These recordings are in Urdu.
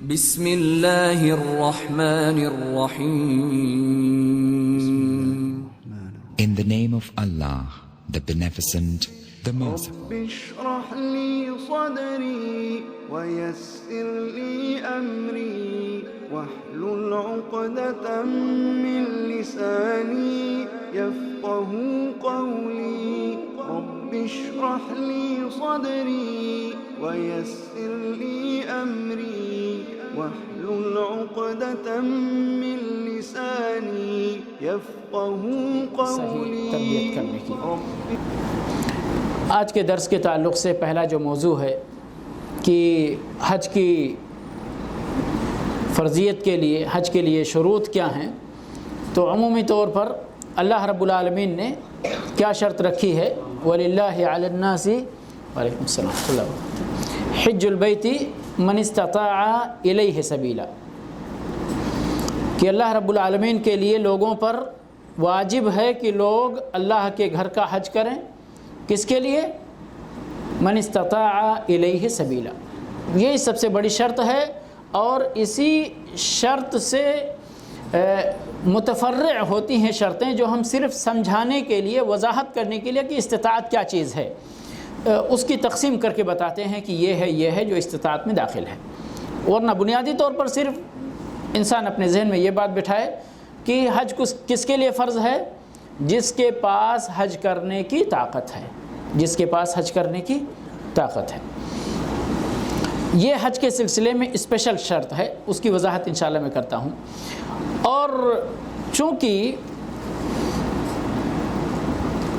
بسم اللہ الرحمن الرحیم. In the name of Allah, the Beneficent, the Merciful. رب اشرح لي صدري ويسر لي أمري واحلل عقدة من لساني يفقه قولي. رب اشرح لي صدري ويسر لي أمري واحلل عقدة من لساني يفقه قولي. تربیت کرنے کی آج کے درس کے تعلق سے پہلا جو موضوع ہے کہ حج کی فرضیت کے لیے، حج کے لیے شروط کیا ہیں، تو عمومی طور پر اللہ رب العالمین نے کیا شرط رکھی ہے؟ وَلِلَّهِ عَلَى النَّاسِ وعلیکم السلام ورحمۃ اللہ وبرکاتہ حج البیت من استطاع الیہ سبیلا، کہ اللہ رب العالمین کے لیے لوگوں پر واجب ہے کہ لوگ اللہ کے گھر کا حج کریں. کس کے لیے؟ من استطاع الیہ سبیلا. یہی سب سے بڑی شرط ہے، اور اسی شرط سے متفرع ہوتی ہیں شرطیں جو ہم صرف سمجھانے کے لیے، وضاحت کرنے کے لیے کہ استطاعت کیا چیز ہے، اس کی تقسیم کر کے بتاتے ہیں کہ یہ ہے جو استطاعت میں داخل ہے. ورنہ بنیادی طور پر صرف انسان اپنے ذہن میں یہ بات بٹھائے کہ حج کس کے لیے فرض ہے؟ جس کے پاس حج کرنے کی طاقت ہے، جس کے پاس حج کرنے کی طاقت ہے. یہ حج کے سلسلے میں اسپیشل شرط ہے، اس کی وضاحت انشاءاللہ میں کرتا ہوں. اور چونکہ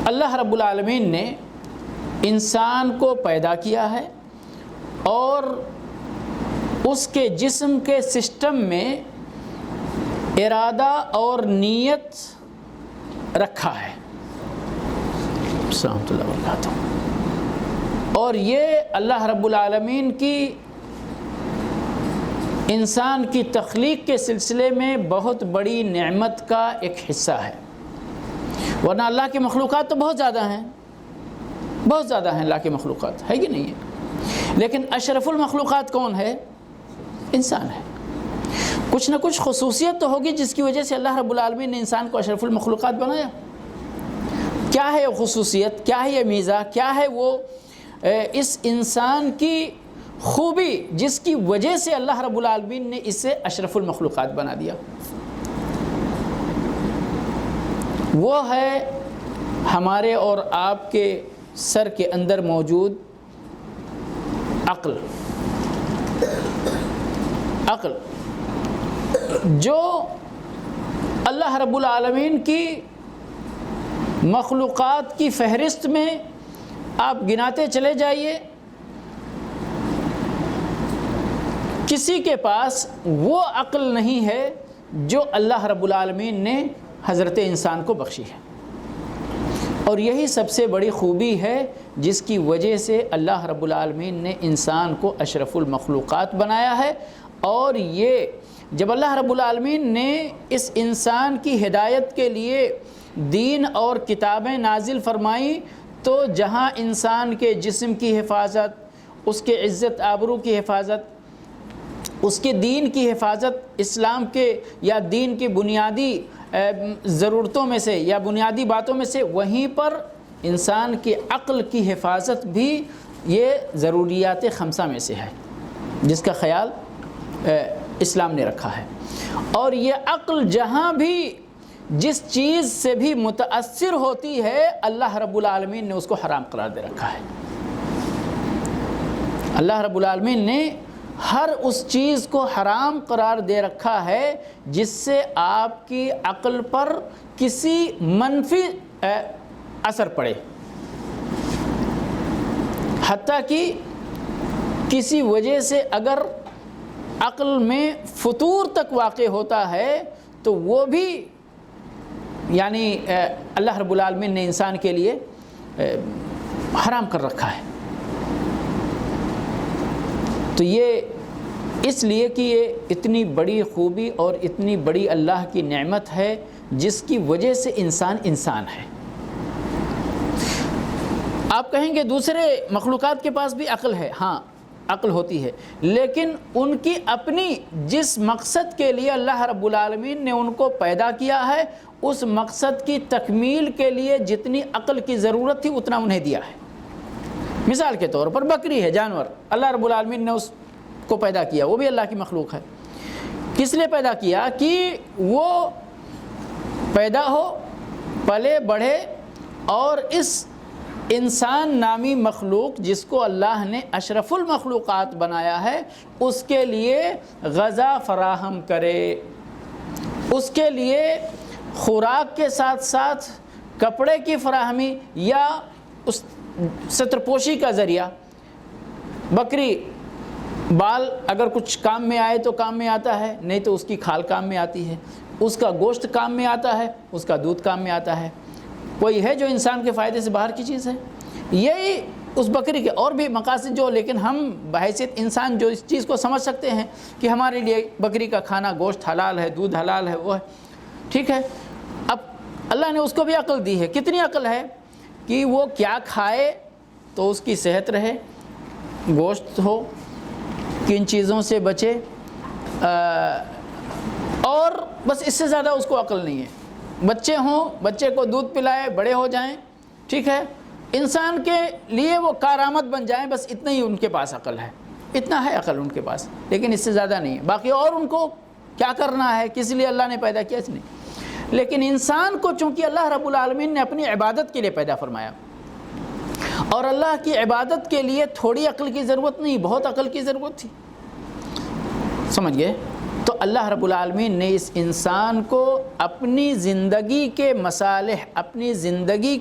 اللہ رب العالمین نے انسان کو پیدا کیا ہے اور اس کے جسم کے سسٹم میں ارادہ اور نیت رکھا ہے. السلام علیکم وبرکاتہ. اور یہ اللہ رب العالمین کی انسان کی تخلیق کے سلسلے میں بہت بڑی نعمت کا ایک حصہ ہے. ورنہ اللہ کی مخلوقات تو بہت زیادہ ہیں، بہت زیادہ ہیں اللہ کی مخلوقات، ہے کہ نہیں ہے؟ لیکن اشرف المخلوقات کون ہے؟ انسان ہے. کچھ نہ کچھ خصوصیت تو ہوگی جس کی وجہ سے اللہ رب العالمین نے انسان کو اشرف المخلوقات بنایا. کیا ہے وہ خصوصیت؟ کیا ہے یہ میزہ؟ کیا ہے وہ اس انسان کی خوبی جس کی وجہ سے اللہ رب العالمین نے اسے اشرف المخلوقات بنا دیا؟ وہ ہے ہمارے اور آپ کے سر کے اندر موجود عقل. عقل جو اللہ رب العالمین کی مخلوقات کی فہرست میں آپ گناتے چلے جائیے، کسی کے پاس وہ عقل نہیں ہے جو اللہ رب العالمین نے حضرت انسان کو بخشی ہے. اور یہی سب سے بڑی خوبی ہے جس کی وجہ سے اللہ رب العالمین نے انسان کو اشرف المخلوقات بنایا ہے. اور یہ جب اللہ رب العالمین نے اس انسان کی ہدایت کے لیے دین اور کتابیں نازل فرمائیں، تو جہاں انسان کے جسم کی حفاظت، اس کے عزت آبرو کی حفاظت، اس کے دین کی حفاظت، اسلام کے یا دین کی بنیادی ضرورتوں میں سے یا بنیادی باتوں میں سے، وہیں پر انسان کی عقل کی حفاظت بھی یہ ضروریات خمسہ میں سے ہے جس کا خیال اسلام نے رکھا ہے. اور یہ عقل جہاں بھی جس چیز سے بھی متاثر ہوتی ہے، اللہ رب العالمین نے اس کو حرام قرار دے رکھا ہے. اللہ رب العالمین نے ہر اس چیز کو حرام قرار دے رکھا ہے جس سے آپ کی عقل پر کسی منفی اثر پڑے. حتیٰ کہ کسی وجہ سے اگر عقل میں فطور تک واقع ہوتا ہے تو وہ بھی یعنی اللہ رب العالمین نے انسان کے لیے حرام کر رکھا ہے. تو یہ اس لیے کہ یہ اتنی بڑی خوبی اور اتنی بڑی اللہ کی نعمت ہے جس کی وجہ سے انسان ہے. آپ کہیں گے دوسرے مخلوقات کے پاس بھی عقل ہے. ہاں، عقل ہوتی ہے، لیکن ان کی اپنی جس مقصد کے لیے اللہ رب العالمین نے ان کو پیدا کیا ہے اس مقصد کی تکمیل کے لیے جتنی عقل کی ضرورت تھی اتنا انہیں دیا ہے۔ مثال کے طور پر بکری ہے، جانور، اللہ رب العالمین نے اس کو پیدا کیا، وہ بھی اللہ کی مخلوق ہے۔ کس لیے پیدا کیا؟ کہ وہ پیدا ہو، پلے بڑھے، اور اس انسان نامی مخلوق جس کو اللہ نے اشرف المخلوقات بنایا ہے اس کے لیے غذا فراہم کرے، اس کے لیے خوراک کے ساتھ ساتھ کپڑے کی فراہمی یا اس سترپوشی کا ذریعہ۔ بکری بال اگر کچھ کام میں آئے تو کام میں آتا ہے، نہیں تو اس کی کھال کام میں آتی ہے، اس کا گوشت کام میں آتا ہے، اس کا دودھ کام میں آتا ہے۔ کوئی ہے جو انسان کے فائدے سے باہر کی چیز ہے؟ یہی اس بکری کے اور بھی مقاصد جو، لیکن ہم بحیثیت انسان جو اس چیز کو سمجھ سکتے ہیں کہ ہمارے لیے بکری کا کھانا، گوشت حلال ہے، دودھ حلال ہے، وہ ہے، ٹھیک ہے۔ اب اللہ نے اس کو بھی عقل دی ہے۔ کتنی عقل ہے کہ وہ کیا کھائے تو اس کی صحت رہے، گوشت ہو، کن چیزوں سے بچے، اور بس اس سے زیادہ اس کو عقل نہیں ہے۔ بچے ہوں، بچے کو دودھ پلائے، بڑے ہو جائیں، ٹھیک ہے، انسان کے لیے وہ کارآمد بن جائیں، بس اتنا ہی ان کے پاس عقل ہے، اتنا ہے عقل ان کے پاس، لیکن اس سے زیادہ نہیں ہے۔ باقی اور ان کو کیا کرنا ہے، کس لیے اللہ نے پیدا کیا، اس نہیں۔ لیکن انسان کو چونکہ اللہ رب العالمین نے اپنی عبادت کے لیے پیدا فرمایا، اور اللہ کی عبادت کے لیے تھوڑی عقل کی ضرورت نہیں، بہت عقل کی ضرورت تھی، سمجھ گئے؟ تو اللہ رب العالمین نے اس انسان کو اپنی زندگی کے مصالح، اپنی زندگی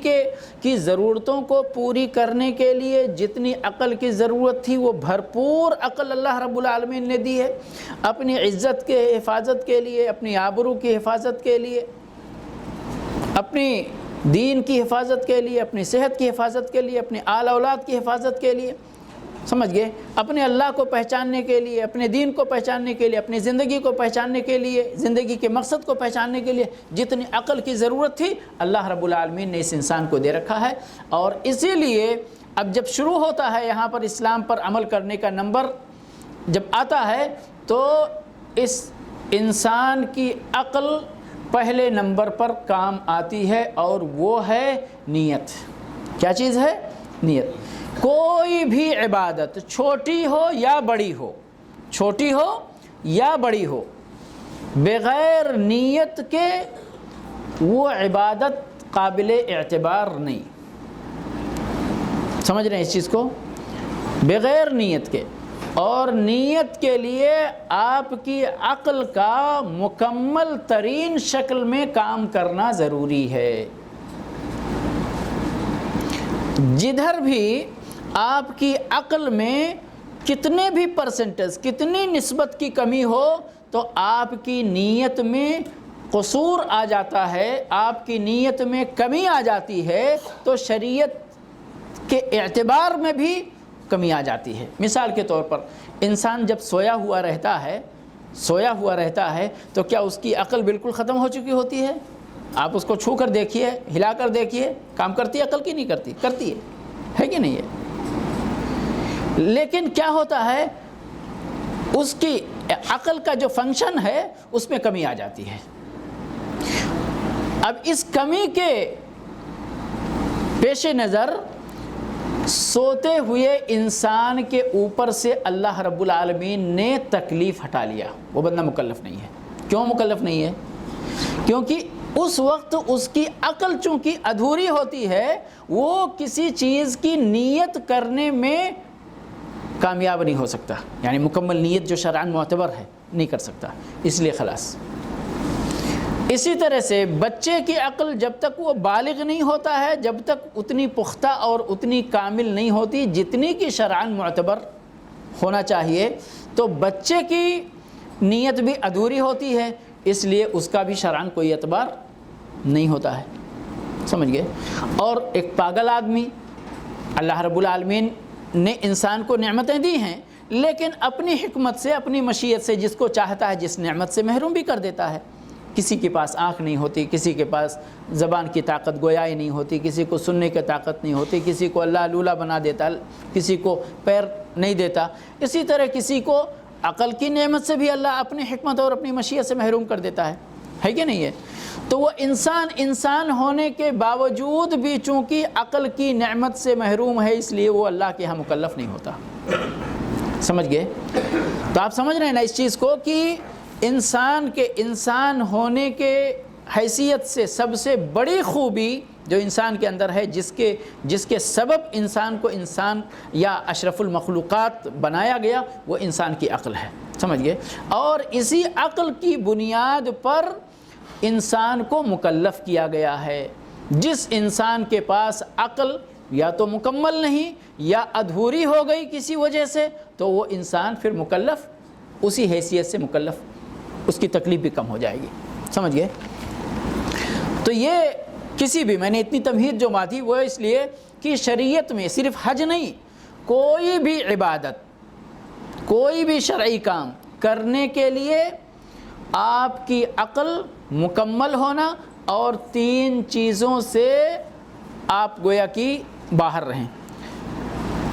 کی ضرورتوں کو پوری کرنے کے لیے جتنی عقل کی ضرورت تھی وہ بھرپور عقل اللہ رب العالمین نے دی ہے، اپنی عزت کے حفاظت کے لیے، اپنی آبرو کی حفاظت کے لیے، اپنی دین کی حفاظت کے لیے، اپنی صحت کی حفاظت کے لیے، اپنے آل اولاد کی حفاظت کے لیے، سمجھ گئے؟ اپنے اللہ کو پہچاننے کے لیے، اپنے دین کو پہچاننے کے لیے، اپنی زندگی کو پہچاننے کے لیے، زندگی کے مقصد کو پہچاننے کے لیے جتنی عقل کی ضرورت تھی اللہ رب العالمین نے اس انسان کو دے رکھا ہے۔ اور اسی لیے اب جب شروع ہوتا ہے یہاں پر اسلام پر عمل کرنے کا نمبر جب آتا ہے تو اس انسان کی عقل پہلے نمبر پر کام آتی ہے، اور وہ ہے نیت۔ کیا چیز ہے؟ نیت۔ کوئی بھی عبادت چھوٹی ہو یا بڑی ہو، چھوٹی ہو یا بڑی ہو، بغیر نیت کے وہ عبادت قابل اعتبار نہیں۔ سمجھ رہے ہیں اس چیز کو؟ بغیر نیت کے، اور نیت کے لیے آپ کی عقل کا مکمل ترین شکل میں کام کرنا ضروری ہے۔ جدھر بھی آپ کی عقل میں کتنے بھی پرسنٹیج، کتنی نسبت کی کمی ہو تو آپ کی نیت میں قصور آ جاتا ہے، آپ کی نیت میں کمی آ جاتی ہے تو شریعت کے اعتبار میں بھی کمی آ جاتی ہے۔ مثال کے طور پر انسان جب سویا ہوا رہتا ہے تو کیا اس کی عقل بالکل ختم ہو چکی ہوتی ہے؟ آپ اس کو چھو کر دیکھیے، ہلا کر دیکھیے، کام کرتی ہے عقل کی نہیں کرتی؟ کرتی ہے کہ نہیں ہے؟ لیکن کیا ہوتا ہے، اس کی عقل کا جو فنکشن ہے اس میں کمی آ جاتی ہے۔ اب اس کمی کے پیش نظر سوتے ہوئے انسان کے اوپر سے اللہ رب العالمین نے تکلیف ہٹا لیا، وہ بندہ مکلف نہیں ہے۔ کیوں مکلف نہیں ہے؟ کیونکہ اس وقت اس کی عقل چونکہ ادھوری ہوتی ہے، وہ کسی چیز کی نیت کرنے میں کامیاب نہیں ہو سکتا، یعنی مکمل نیت جو شرعاً معتبر ہے نہیں کر سکتا، اس لیے خلاص۔ اسی طرح سے بچے کی عقل جب تک وہ بالغ نہیں ہوتا ہے، جب تک اتنی پختہ اور اتنی کامل نہیں ہوتی جتنی کی شرعاً معتبر ہونا چاہیے، تو بچے کی نیت بھی ادھوری ہوتی ہے، اس لیے اس کا بھی شرعاً کوئی اعتبار نہیں ہوتا ہے، سمجھ گئے؟ اور ایک پاگل آدمی، اللہ رب العالمین نے انسان کو نعمتیں دی ہیں لیکن اپنی حکمت سے، اپنی مشیت سے جس کو چاہتا ہے جس نعمت سے محروم بھی کر دیتا ہے۔ کسی کے پاس آنکھ نہیں ہوتی، کسی کے پاس زبان کی طاقت گویائی نہیں ہوتی، کسی کو سننے کی طاقت نہیں ہوتی، کسی کو اللہ لولا بنا دیتا، کسی کو پیر نہیں دیتا، اسی طرح کسی کو عقل کی نعمت سے بھی اللہ اپنی حکمت اور اپنی مشیت سے محروم کر دیتا ہے کہ نہیں ہے؟ تو وہ انسان ہونے کے باوجود بھی چونکہ عقل کی نعمت سے محروم ہے، اس لیے وہ اللہ کے ہاں مکلف نہیں ہوتا۔ سمجھ گئے؟ تو آپ سمجھ رہے ہیں نا اس چیز کو کہ انسان ہونے کے حیثیت سے سب سے بڑی خوبی جو انسان کے اندر ہے، جس کے سبب انسان کو انسان یا اشرف المخلوقات بنایا گیا، وہ انسان کی عقل ہے۔ سمجھ گئے؟ اور اسی عقل کی بنیاد پر انسان کو مکلف کیا گیا ہے۔ جس انسان کے پاس عقل یا تو مکمل نہیں یا ادھوری ہو گئی کسی وجہ سے، تو وہ انسان پھر مکلف، اسی حیثیت سے مکلف، اس کی تکلیف بھی کم ہو جائے گی۔ سمجھ گئے؟ تو یہ کسی بھی، میں نے اتنی تمہید جو بات تھی وہ اس لیے کہ شریعت میں صرف حج نہیں، کوئی بھی عبادت، کوئی بھی شرعی کام کرنے کے لیے آپ کی عقل مکمل ہونا اور 3 چیزوں سے آپ گویا کہ باہر رہیں۔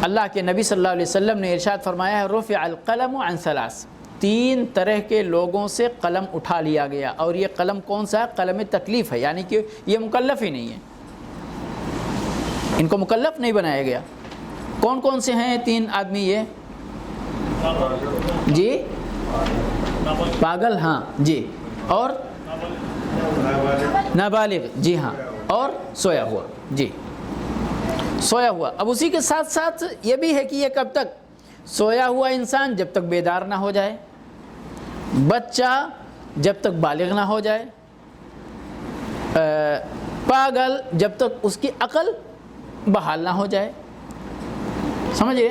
اللہ کے نبی صلی اللہ علیہ وسلم نے ارشاد فرمایا ہے رفع القلم عن 3، 3 طرح کے لوگوں سے قلم اٹھا لیا گیا، اور یہ قلم کون سا ہے؟ قلم تکلیف ہے، یعنی کہ یہ مکلف ہی نہیں ہے، ان کو مکلف نہیں بنایا گیا۔ کون کون سے ہیں 3 آدمی یہ؟ جی پاگل، ہاں جی، اور نابالغ، جی ہاں، اور سویا ہوا، جی سویا ہوا۔ اب اسی کے ساتھ ساتھ یہ بھی ہے کہ یہ کب تک؟ سویا ہوا انسان جب تک بیدار نہ ہو جائے، بچہ جب تک بالغ نہ ہو جائے، پاگل جب تک اس کی عقل بحال نہ ہو جائے۔ سمجھے؟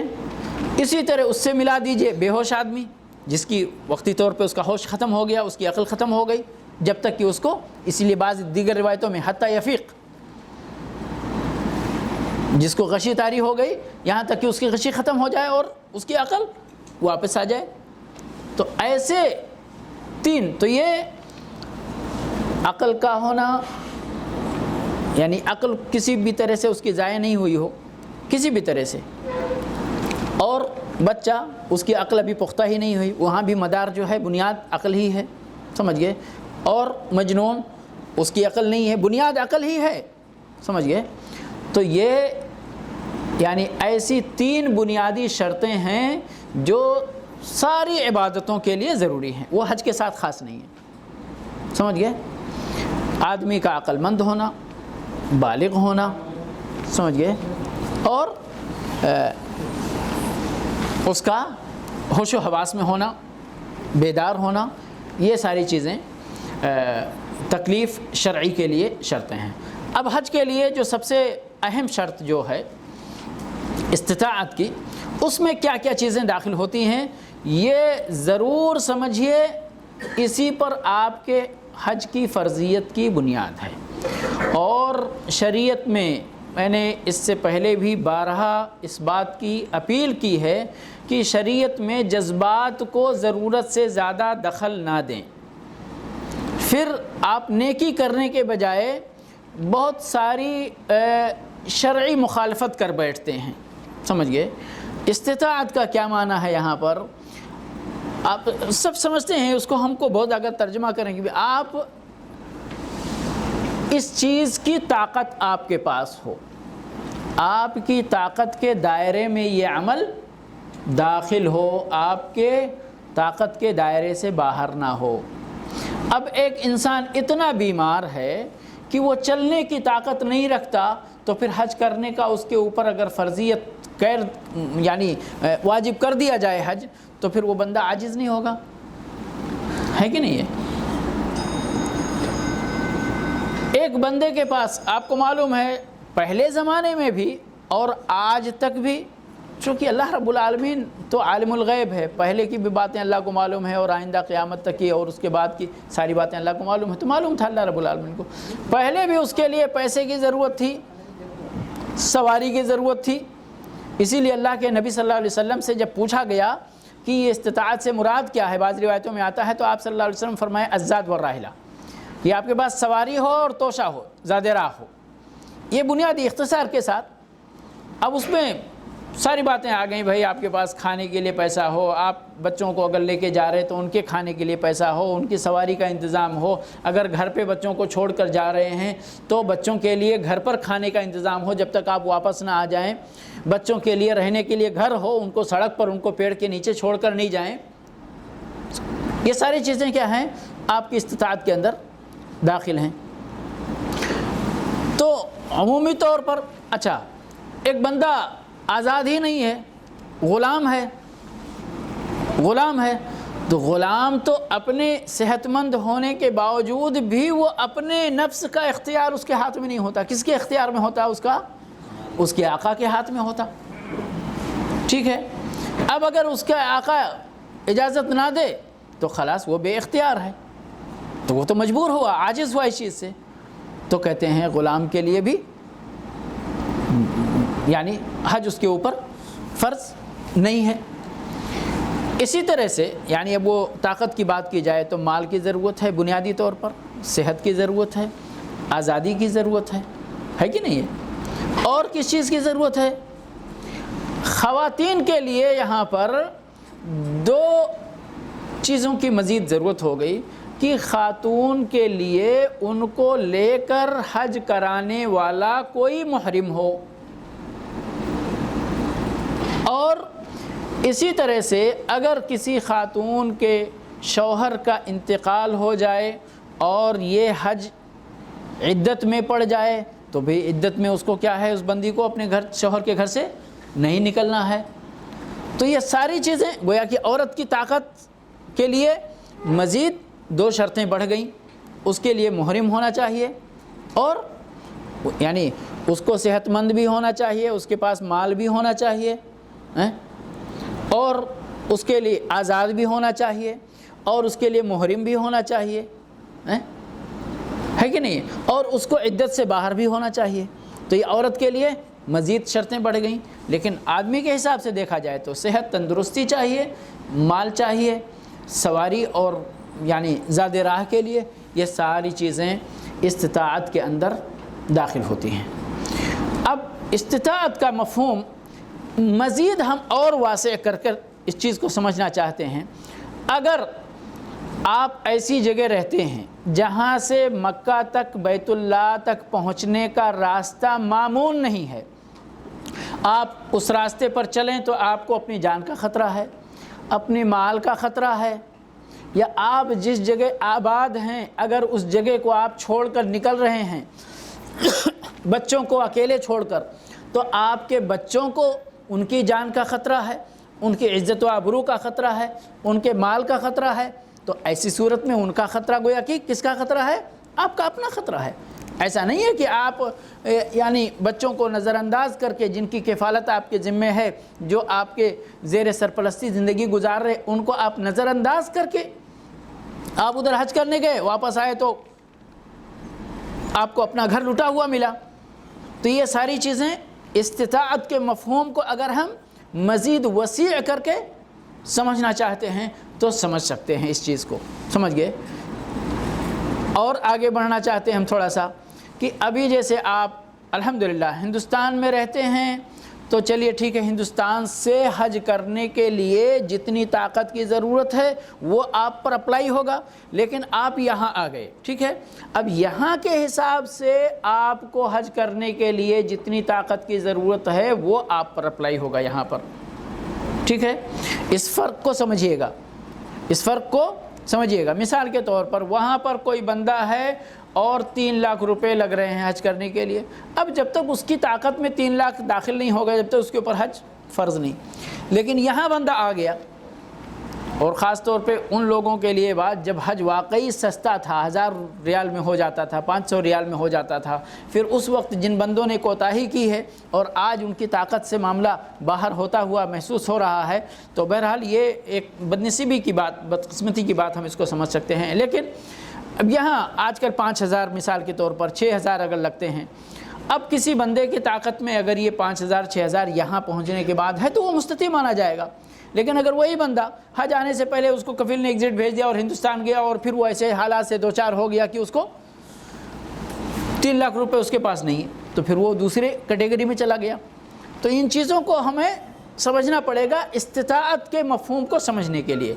اسی طرح اس سے ملا دیجئے بے ہوش آدمی، جس کی وقتی طور پہ اس کا ہوش ختم ہو گیا، اس کی عقل ختم ہو گئی، جب تک کہ اس کو، اسی لیے بعض دیگر روایتوں میں حتی یفیق، جس کو غشی طاری ہو گئی، یہاں تک کہ اس کی غشی ختم ہو جائے اور اس کی عقل واپس آ جائے۔ تو ایسے 3، تو یہ عقل کا ہونا، یعنی عقل کسی بھی طرح سے اس کی ضائع نہیں ہوئی ہو، کسی بھی طرح سے، اور بچہ اس کی عقل ابھی پختہ ہی نہیں ہوئی، وہاں بھی مدار جو ہے بنیاد عقل ہی ہے۔ سمجھ گئے؟ اور مجنون اس کی عقل نہیں ہے، بنیاد عقل ہی ہے۔ سمجھ گئے؟ تو یہ یعنی ایسی 3 بنیادی شرطیں ہیں جو ساری عبادتوں کے لیے ضروری ہیں، وہ حج کے ساتھ خاص نہیں ہیں۔ سمجھ گئے؟ آدمی کا عقل مند ہونا، بالغ ہونا، سمجھ گئے، اور اس کا ہوش و حواس میں ہونا، بیدار ہونا، یہ ساری چیزیں تکلیف شرعی کے لیے شرطیں ہیں۔ اب حج کے لیے جو سب سے اہم شرط جو ہے استطاعت کی، اس میں کیا کیا چیزیں داخل ہوتی ہیں یہ ضرور سمجھیے، اسی پر آپ کے حج کی فرضیت کی بنیاد ہے۔ اور شریعت میں نے اس سے پہلے بھی بارہا اس بات کی اپیل کی ہے کہ شریعت میں جذبات کو ضرورت سے زیادہ دخل نہ دیں، پھر آپ نیکی کرنے کے بجائے بہت ساری شرعی مخالفت کر بیٹھتے ہیں۔ سمجھ گئے؟ استطاعت کا کیا معنی ہے یہاں پر؟ آپ سب سمجھتے ہیں اس کو، ہم کو بہت اگر ترجمہ کریں گے، آپ اس چیز کی طاقت آپ کے پاس ہو، آپ کی طاقت کے دائرے میں یہ عمل داخل ہو، آپ کے طاقت کے دائرے سے باہر نہ ہو۔ اب ایک انسان اتنا بیمار ہے کہ وہ چلنے کی طاقت نہیں رکھتا، تو پھر حج کرنے کا اس کے اوپر اگر فرضیت یعنی واجب کر دیا جائے حج، تو پھر وہ بندہ عاجز نہیں ہوگا، ہے کہ نہیں ہے؟ ایک بندے کے پاس، آپ کو معلوم ہے پہلے زمانے میں بھی اور آج تک بھی، چونکہ اللہ رب العالمین تو عالم الغیب ہے، پہلے کی بھی باتیں اللہ کو معلوم ہے اور آئندہ قیامت تک کی اور اس کے بعد کی ساری باتیں اللہ کو معلوم ہے، تو معلوم تھا اللہ رب العالمین کو پہلے بھی اس کے لیے پیسے کی ضرورت تھی، سواری کی ضرورت تھی۔ اسی لیے اللہ کے نبی صلی اللہ علیہ وسلم سے جب پوچھا گیا کہ یہ استطاعت سے مراد کیا ہے، بعض روایتوں میں آتا ہے، تو آپ صلی اللہ علیہ وسلم فرمائے الزاد والراحلہ، کہ آپ کے پاس سواری ہو اور توشہ ہو، زیادہ راہ ہو، یہ بنیادی اختصار کے ساتھ۔ اب اس میں ساری باتیں آ گئیں، بھائی آپ کے پاس کھانے کے لیے پیسہ ہو، آپ بچوں کو اگر لے کے جا رہے تو ان کے کھانے کے لیے پیسہ ہو، ان کی سواری کا انتظام ہو، اگر گھر پہ بچوں کو چھوڑ کر جا رہے ہیں تو بچوں کے لیے گھر پر کھانے کا انتظام ہو جب تک آپ واپس نہ آ جائیں، بچوں کے لیے رہنے کے لیے گھر ہو، ان کو سڑک پر ان کو پیڑ کے نیچے چھوڑ کر نہیں جائیں۔ یہ ساری چیزیں کیا ہیں؟ آپ کی استطاعت کے اندر داخل ہیں۔ تو عمومی طور پر اچھا ایک بندہ آزاد ہی نہیں ہے، غلام ہے تو غلام تو اپنے صحت مند ہونے کے باوجود بھی وہ اپنے نفس کا اختیار اس کے ہاتھ میں نہیں ہوتا۔ کس کے اختیار میں ہوتا؟ اس کے آقا کے ہاتھ میں ہوتا، ٹھیک ہے۔ اب اگر اس کا آقا اجازت نہ دے تو خلاص وہ بے اختیار ہے، تو وہ تو مجبور ہوا، عاجز ہوا اس چیز سے۔ تو کہتے ہیں غلام کے لیے بھی یعنی حج اس کے اوپر فرض نہیں ہے۔ اسی طرح سے یعنی اب وہ طاقت کی بات کی جائے تو مال کی ضرورت ہے بنیادی طور پر، صحت کی ضرورت ہے، آزادی کی ضرورت ہے کہ نہیں ہے؟ اور کس چیز کی ضرورت ہے؟ خواتین کے لیے یہاں پر دو چیزوں کی مزید ضرورت ہو گئی کہ خاتون کے لیے ان کو لے کر حج کرانے والا کوئی محرم ہو، اور اسی طرح سے اگر کسی خاتون کے شوہر کا انتقال ہو جائے اور یہ حج عدت میں پڑ جائے تو بھی عدت میں اس کو کیا ہے؟ اس بندی کو اپنے شوہر کے گھر سے نہیں نکلنا ہے۔ تو یہ ساری چیزیں گویا کہ عورت کی طاقت کے لیے مزید دو شرطیں بڑھ گئیں۔ اس کے لیے محرم ہونا چاہیے، اور یعنی اس کو صحت مند بھی ہونا چاہیے، اس کے پاس مال بھی ہونا چاہیے، اور اس کے لیے آزاد بھی ہونا چاہیے، اور اس کے لیے محرم بھی ہونا چاہیے، ہے کہ نہیں؟ اور اس کو عدت سے باہر بھی ہونا چاہیے۔ تو یہ عورت کے لیے مزید شرطیں بڑھ گئیں۔ لیکن آدمی کے حساب سے دیکھا جائے تو صحت تندرستی چاہیے، مال چاہیے، سواری اور یعنی زیادہ راہ کے لیے، یہ ساری چیزیں استطاعت کے اندر داخل ہوتی ہیں۔ اب استطاعت کا مفہوم مزید ہم اور واسع کر اس چیز کو سمجھنا چاہتے ہیں۔ اگر آپ ایسی جگہ رہتے ہیں جہاں سے مکہ تک، بیت اللہ تک پہنچنے کا راستہ معمول نہیں ہے، آپ اس راستے پر چلیں تو آپ کو اپنی جان کا خطرہ ہے، اپنی مال کا خطرہ ہے، یا آپ جس جگہ آباد ہیں اگر اس جگہ کو آپ چھوڑ کر نکل رہے ہیں بچوں کو اکیلے چھوڑ کر، تو آپ کے بچوں کو ان کی جان کا خطرہ ہے، ان کی عزت و آبرو کا خطرہ ہے، ان کے مال کا خطرہ ہے۔ تو ایسی صورت میں ان کا خطرہ گویا کہ کس کا خطرہ ہے؟ آپ کا اپنا خطرہ ہے۔ ایسا نہیں ہے کہ آپ یعنی بچوں کو نظر انداز کر کے، جن کی کفالت آپ کے ذمہ ہے، جو آپ کے زیر سرپرستی زندگی گزار رہے، ان کو آپ نظر انداز کر کے آپ ادھر حج کرنے گئے، واپس آئے تو آپ کو اپنا گھر لٹا ہوا ملا۔ تو یہ ساری چیزیں استطاعت کے مفہوم کو اگر ہم مزید وسیع کر کے سمجھنا چاہتے ہیں تو سمجھ سکتے ہیں، اس چیز کو سمجھ گئے۔ اور آگے بڑھنا چاہتے ہیں ہم تھوڑا سا کہ ابھی جیسے آپ الحمدللہ ہندوستان میں رہتے ہیں تو چلیے ٹھیک ہے، ہندوستان سے حج کرنے کے لیے جتنی طاقت کی ضرورت ہے وہ آپ پر اپلائی ہوگا، لیکن آپ یہاں آ گئے، ٹھیک ہے، اب یہاں کے حساب سے آپ کو حج کرنے کے لیے جتنی طاقت کی ضرورت ہے وہ آپ پر اپلائی ہوگا یہاں پر، ٹھیک ہے۔ اس فرق کو سمجھیے گا، اس فرق کو سمجھیے گا۔ مثال کے طور پر وہاں پر کوئی بندہ ہے اور 3 لاکھ روپے لگ رہے ہیں حج کرنے کے لیے، اب جب تک اس کی طاقت میں 3 لاکھ داخل نہیں ہوگا جب تک اس کے اوپر حج فرض نہیں۔ لیکن یہاں بندہ آ گیا، اور خاص طور پہ ان لوگوں کے لیے بات جب حج واقعی سستا تھا، 1000 ریال میں ہو جاتا تھا، 500 ریال میں ہو جاتا تھا، پھر اس وقت جن بندوں نے کوتاہی کی ہے اور آج ان کی طاقت سے معاملہ باہر ہوتا ہوا محسوس ہو رہا ہے، تو بہرحال یہ ایک بدنصیبی کی بات، بدقسمتی کی بات ہم اس کو سمجھ سکتے ہیں۔ لیکن اب یہاں آج کل 5000 مثال کے طور پر 6000 اگر لگتے ہیں، اب کسی بندے کی طاقت میں اگر یہ 5000 6000 یہاں پہنچنے کے بعد ہے تو وہ مستطیع مانا جائے گا، لیکن اگر وہی بندہ حج آنے سے پہلے اس کو کفیل نے ایگزٹ بھیج دیا اور ہندوستان گیا اور پھر وہ ایسے حالات سے دو چار ہو گیا کہ اس کو 3 لاکھ روپے اس کے پاس نہیں ہے، تو پھر وہ دوسرے کیٹیگری میں چلا گیا۔ تو ان چیزوں کو ہمیں سمجھنا پڑے گا استطاعت کے مفہوم کو سمجھنے کے لیے۔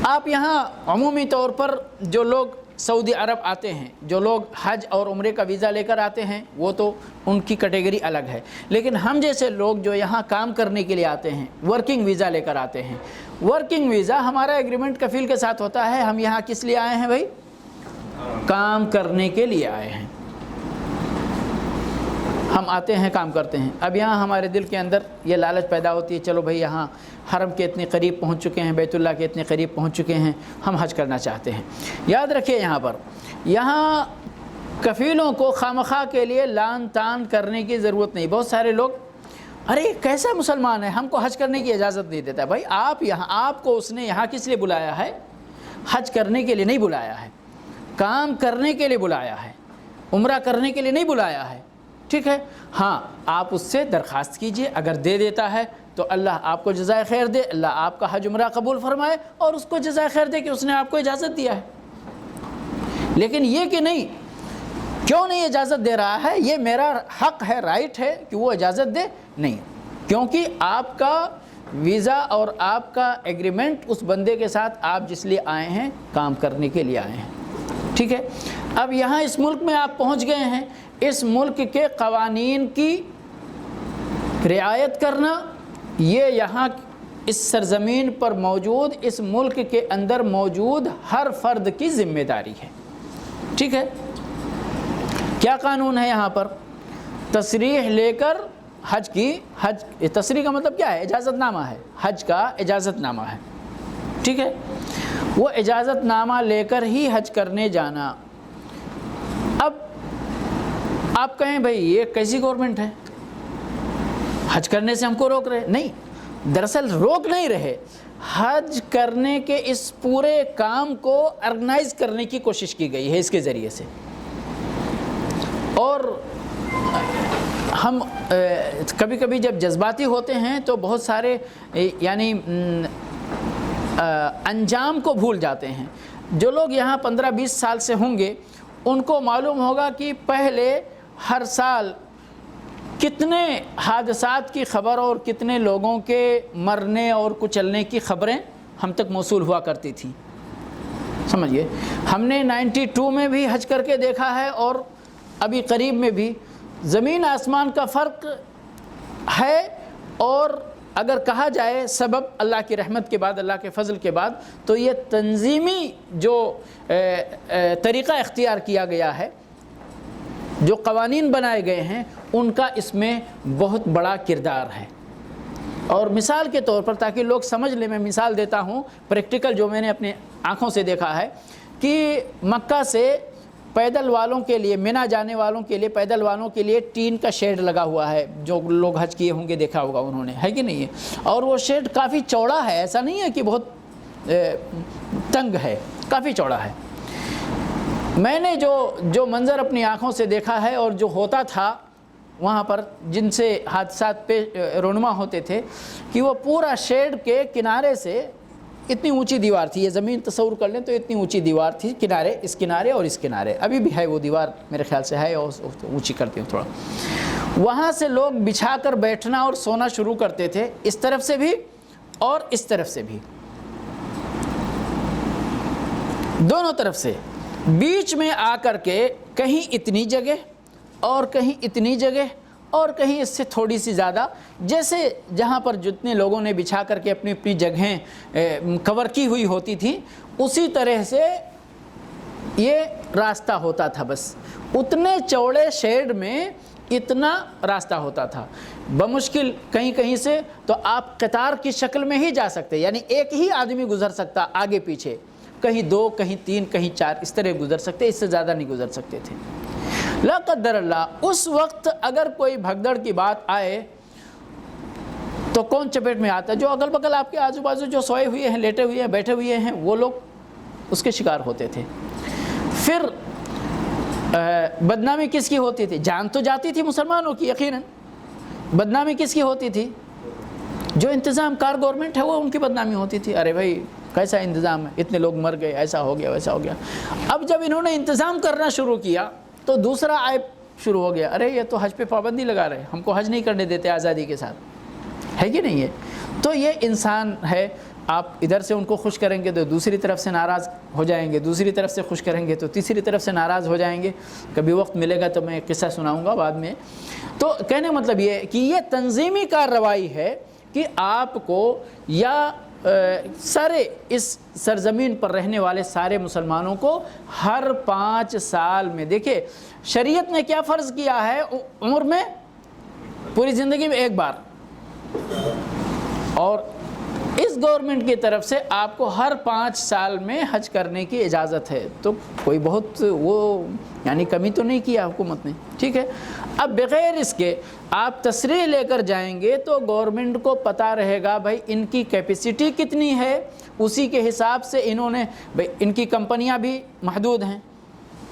آپ یہاں عمومی طور پر جو لوگ سعودی عرب آتے ہیں، جو لوگ حج اور عمرے کا ویزا لے کر آتے ہیں، وہ تو ان کی کیٹیگری الگ ہے، لیکن ہم جیسے لوگ جو یہاں کام کرنے کے لیے آتے ہیں، ورکنگ ویزا لے کر آتے ہیں، ورکنگ ویزا ہمارا ایگریمنٹ کفیل کے ساتھ ہوتا ہے، ہم یہاں کس لیے آئے ہیں بھائی؟ کام کرنے کے لیے آئے ہیں، ہم آتے ہیں کام کرتے ہیں۔ اب یہاں ہمارے دل کے اندر یہ لالچ پیدا ہوتی ہے، چلو بھائی یہاں حرم کے اتنے قریب پہنچ چکے ہیں، بیت اللہ کے اتنے قریب پہنچ چکے ہیں، ہم حج کرنا چاہتے ہیں۔ یاد رکھیے یہاں کفیلوں کو خامخواہ کے لیے لان تان کرنے کی ضرورت نہیں۔ بہت سارے لوگ ارے کیسا مسلمان ہے، ہم کو حج کرنے کی اجازت نہیں دیتا۔ بھائی آپ کو اس نے یہاں کس لیے بلایا ہے؟ حج کرنے کے لیے نہیں بلایا ہے، کام کرنے کے لیے بلایا ہے، عمرہ کرنے کے لیے نہیں بلایا ہے، ٹھیک ہے؟ ہاں آپ اس سے درخواست کیجئے، اگر دے دیتا ہے تو اللہ آپ کو جزائے خیر دے، اللہ آپ کا حج عمرہ قبول فرمائے اور اس کو جزائے خیر دے کہ اس نے آپ کو اجازت دیا ہے۔ لیکن یہ کہ نہیں، کیوں نہیں اجازت دے رہا ہے، یہ میرا حق ہے، رائٹ ہے کہ وہ اجازت دے، نہیں، کیونکہ آپ کا ویزا اور آپ کا ایگریمنٹ اس بندے کے ساتھ آپ جس لیے آئے ہیں کام کرنے کے لیے آئے ہیں، ٹھیک ہے؟ اب یہاں اس ملک میں آپ پہنچ گئے ہیں، اس ملک کے قوانین کی رعایت کرنا یہ یہاں اس سرزمین پر موجود، اس ملک کے اندر موجود ہر فرد کی ذمہ داری ہے، ٹھیک ہے؟ کیا قانون ہے یہاں پر؟ تصریح لے کر حج تصریح کا مطلب کیا ہے؟ اجازت نامہ ہے، حج کا اجازت نامہ ہے، ٹھیک ہے؟ وہ اجازت نامہ لے کر ہی حج کرنے جانا۔ اب آپ کہیں بھائی یہ کیسی گورنمنٹ ہے، حج کرنے سے ہم کو روک رہے؟ نہیں، دراصل روک نہیں رہے، حج کرنے کے اس پورے کام کو آرگنائز کرنے کی کوشش کی گئی ہے اس کے ذریعے سے۔ اور ہم کبھی کبھی جب جذباتی ہوتے ہیں تو بہت سارے یعنی انجام کو بھول جاتے ہیں۔ جو لوگ یہاں 15-20 سال سے ہوں گے ان کو معلوم ہوگا کہ پہلے ہر سال کتنے حادثات کی خبر اور کتنے لوگوں کے مرنے اور کچلنے کی خبریں ہم تک موصول ہوا کرتی تھیں، سمجھئے؟ ہم نے 92 میں بھی حج کر کے دیکھا ہے اور ابھی قریب میں بھی زمین آسمان کا فرق ہے۔ اور اگر کہا جائے سبب اللہ کی رحمت کے بعد، اللہ کے فضل کے بعد، تو یہ تنظیمی جو طریقہ اختیار کیا گیا ہے، جو قوانین بنائے گئے ہیں، ان کا اس میں بہت بڑا کردار ہے۔ اور مثال کے طور پر تاکہ لوگ سمجھ لیں، میں مثال دیتا ہوں پریکٹیکل جو میں نے اپنے آنکھوں سے دیکھا ہے کہ مکہ سے پیدل والوں کے لیے، منی جانے والوں کے لیے، پیدل والوں کے لیے ٹین کا شیڈ لگا ہوا ہے، جو لوگ حج کیے ہوں گے دیکھا ہوگا انہوں نے، ہے کہ نہیں ہے؟ اور وہ شیڈ کافی چوڑا ہے، ایسا نہیں ہے کہ بہت تنگ ہے، کافی چوڑا ہے۔ میں نے جو منظر اپنی آنکھوں سے دیکھا ہے اور جو ہوتا تھا وہاں پر، جن سے حادثات پہ رونما ہوتے تھے، کہ وہ پورا شیڈ کے کنارے سے اتنی اونچی دیوار تھی، یہ زمین تصور کر لیں تو اتنی اونچی دیوار تھی، کنارے، اس کنارے اور اس کنارے، ابھی بھی ہے وہ دیوار میرے خیال سے ہے، اور اونچی کرتے ہیں تھوڑا، وہاں سے لوگ بچھا کر بیٹھنا اور سونا شروع کرتے تھے، اس طرف سے بھی اور اس طرف سے بھی، دونوں طرف سے، بیچ میں آ کر کے کہیں اتنی جگہ اور کہیں اتنی جگہ اور کہیں اس سے تھوڑی سی زیادہ، جیسے جہاں پر جتنے لوگوں نے بچھا کر کے اپنی اپنی جگہیں کور کی ہوئی ہوتی تھیں، اسی طرح سے یہ راستہ ہوتا تھا، بس اتنے چوڑے شیڈ میں اتنا راستہ ہوتا تھا، بمشکل کہیں کہیں سے تو آپ قطار کی شکل میں ہی جا سکتے، یعنی ایک ہی آدمی گزر سکتا آگے پیچھے، کہیں 2 کہیں 3 کہیں 4 اس طرح گزر سکتے، اس سے زیادہ نہیں گزر سکتے تھے۔ لا قدر اللہ اس وقت اگر کوئی بھگدڑ کی بات آئے تو کون چپیٹ میں آتا ہے؟ جو اگل بگل آپ کے آزو بازو جو سوئے ہوئے ہیں، لیٹے ہوئے ہیں، بیٹھے ہوئے ہیں، وہ لوگ اس کے شکار ہوتے تھے۔ پھر بدنامی کس کی ہوتی تھی؟ جان تو جاتی تھی مسلمانوں کی یقیناً، بدنامی کس کی ہوتی تھی؟ جو انتظام کار گورنمنٹ ہے وہ ان کی بدنامی ہوتی تھی. ارے بھائی کیسا انتظام ہے، اتنے لوگ مر گئے، ایسا ہو گیا ویسا ہو گیا. اب جب انہوں نے انتظام کرنا شروع کیا تو دوسرا عیب شروع ہو گیا، ارے یہ تو حج پہ پابندی لگا رہے، ہم کو حج نہیں کرنے دیتے آزادی کے ساتھ، ہے کہ نہیں ہے؟ تو یہ انسان ہے، آپ ادھر سے ان کو خوش کریں گے تو دوسری طرف سے ناراض ہو جائیں گے، دوسری طرف سے خوش کریں گے تو تیسری طرف سے ناراض ہو جائیں گے. کبھی وقت ملے گا تو میں ایک قصہ سناؤں گا بعد میں. تو کہنے کا مطلب یہ ہے کہ یہ تنظیمی کارروائی ہے کہ آپ کو یا سارے اس سرزمین پر رہنے والے سارے مسلمانوں کو ہر 5 سال میں، دیکھیں شریعت نے کیا فرض کیا ہے عمر میں، پوری زندگی میں ایک بار، اور اس گورنمنٹ کی طرف سے آپ کو ہر 5 سال میں حج کرنے کی اجازت ہے. تو کوئی بہت وہ یعنی کمی تو نہیں کیا حکومت نے، ٹھیک ہے. اب بغیر اس کے آپ تصریح لے کر جائیں گے تو گورنمنٹ کو پتہ رہے گا بھائی ان کی کیپیسٹی کتنی ہے، اسی کے حساب سے انہوں نے، بھائی ان کی کمپنیاں بھی محدود ہیں،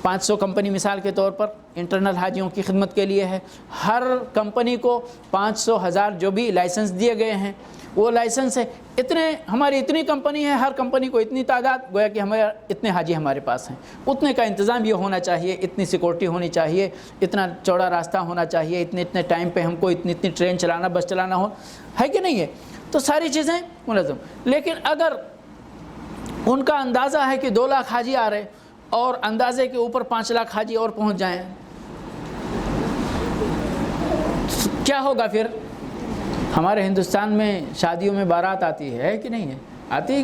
500 کمپنی مثال کے طور پر انٹرنل حاجیوں کی خدمت کے لیے ہے. ہر کمپنی کو 500,000 جو بھی لائسنس دیے گئے ہیں وہ لائسنس ہے، اتنے ہماری اتنی کمپنی ہے، ہر کمپنی کو اتنی تعداد، گویا کہ ہمارے اتنے حاجی ہمارے پاس ہیں، اتنے کا انتظام یہ ہونا چاہیے، اتنی سیکورٹی ہونی چاہیے، اتنا چوڑا راستہ ہونا چاہیے، اتنے ٹائم پہ ہم کو اتنی ٹرین چلانا، بس چلانا ہو، ہے کہ نہیں ہے؟ تو ساری چیزیں منظم. لیکن اگر ان کا اندازہ ہے کہ 2 لاکھ حاجی آ رہے اور اندازے کے اوپر 5 لاکھ حاجی اور پہنچ جائیں، کیا ہوگا پھر؟ ہمارے ہندوستان میں شادیوں میں بارات آتی ہے کہ نہیں ہے؟ آتی ہے.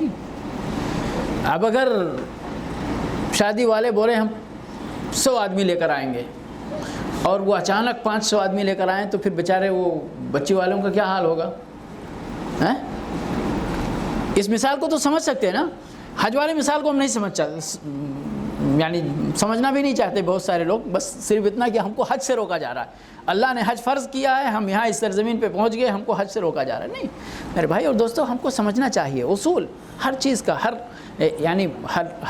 اب اگر شادی والے بولے ہم 100 آدمی لے کر آئیں گے اور وہ اچانک 500 آدمی لے کر آئیں تو پھر بیچارے وہ بچی والوں کا کیا حال ہوگا؟ اس مثال کو تو سمجھ سکتے ہیں نا. حج والی مثال کو ہم نہیں یعنی سمجھنا بھی نہیں چاہتے بہت سارے لوگ، بس صرف اتنا کہ ہم کو حج سے روکا جا رہا ہے، اللہ نے حج فرض کیا ہے، ہم یہاں اس سرزمین پہ پہنچ گئے، ہم کو حج سے روکا جا رہا ہے. نہیں میرے بھائی اور دوستو، ہم کو سمجھنا چاہیے اصول ہر چیز کا، یعنی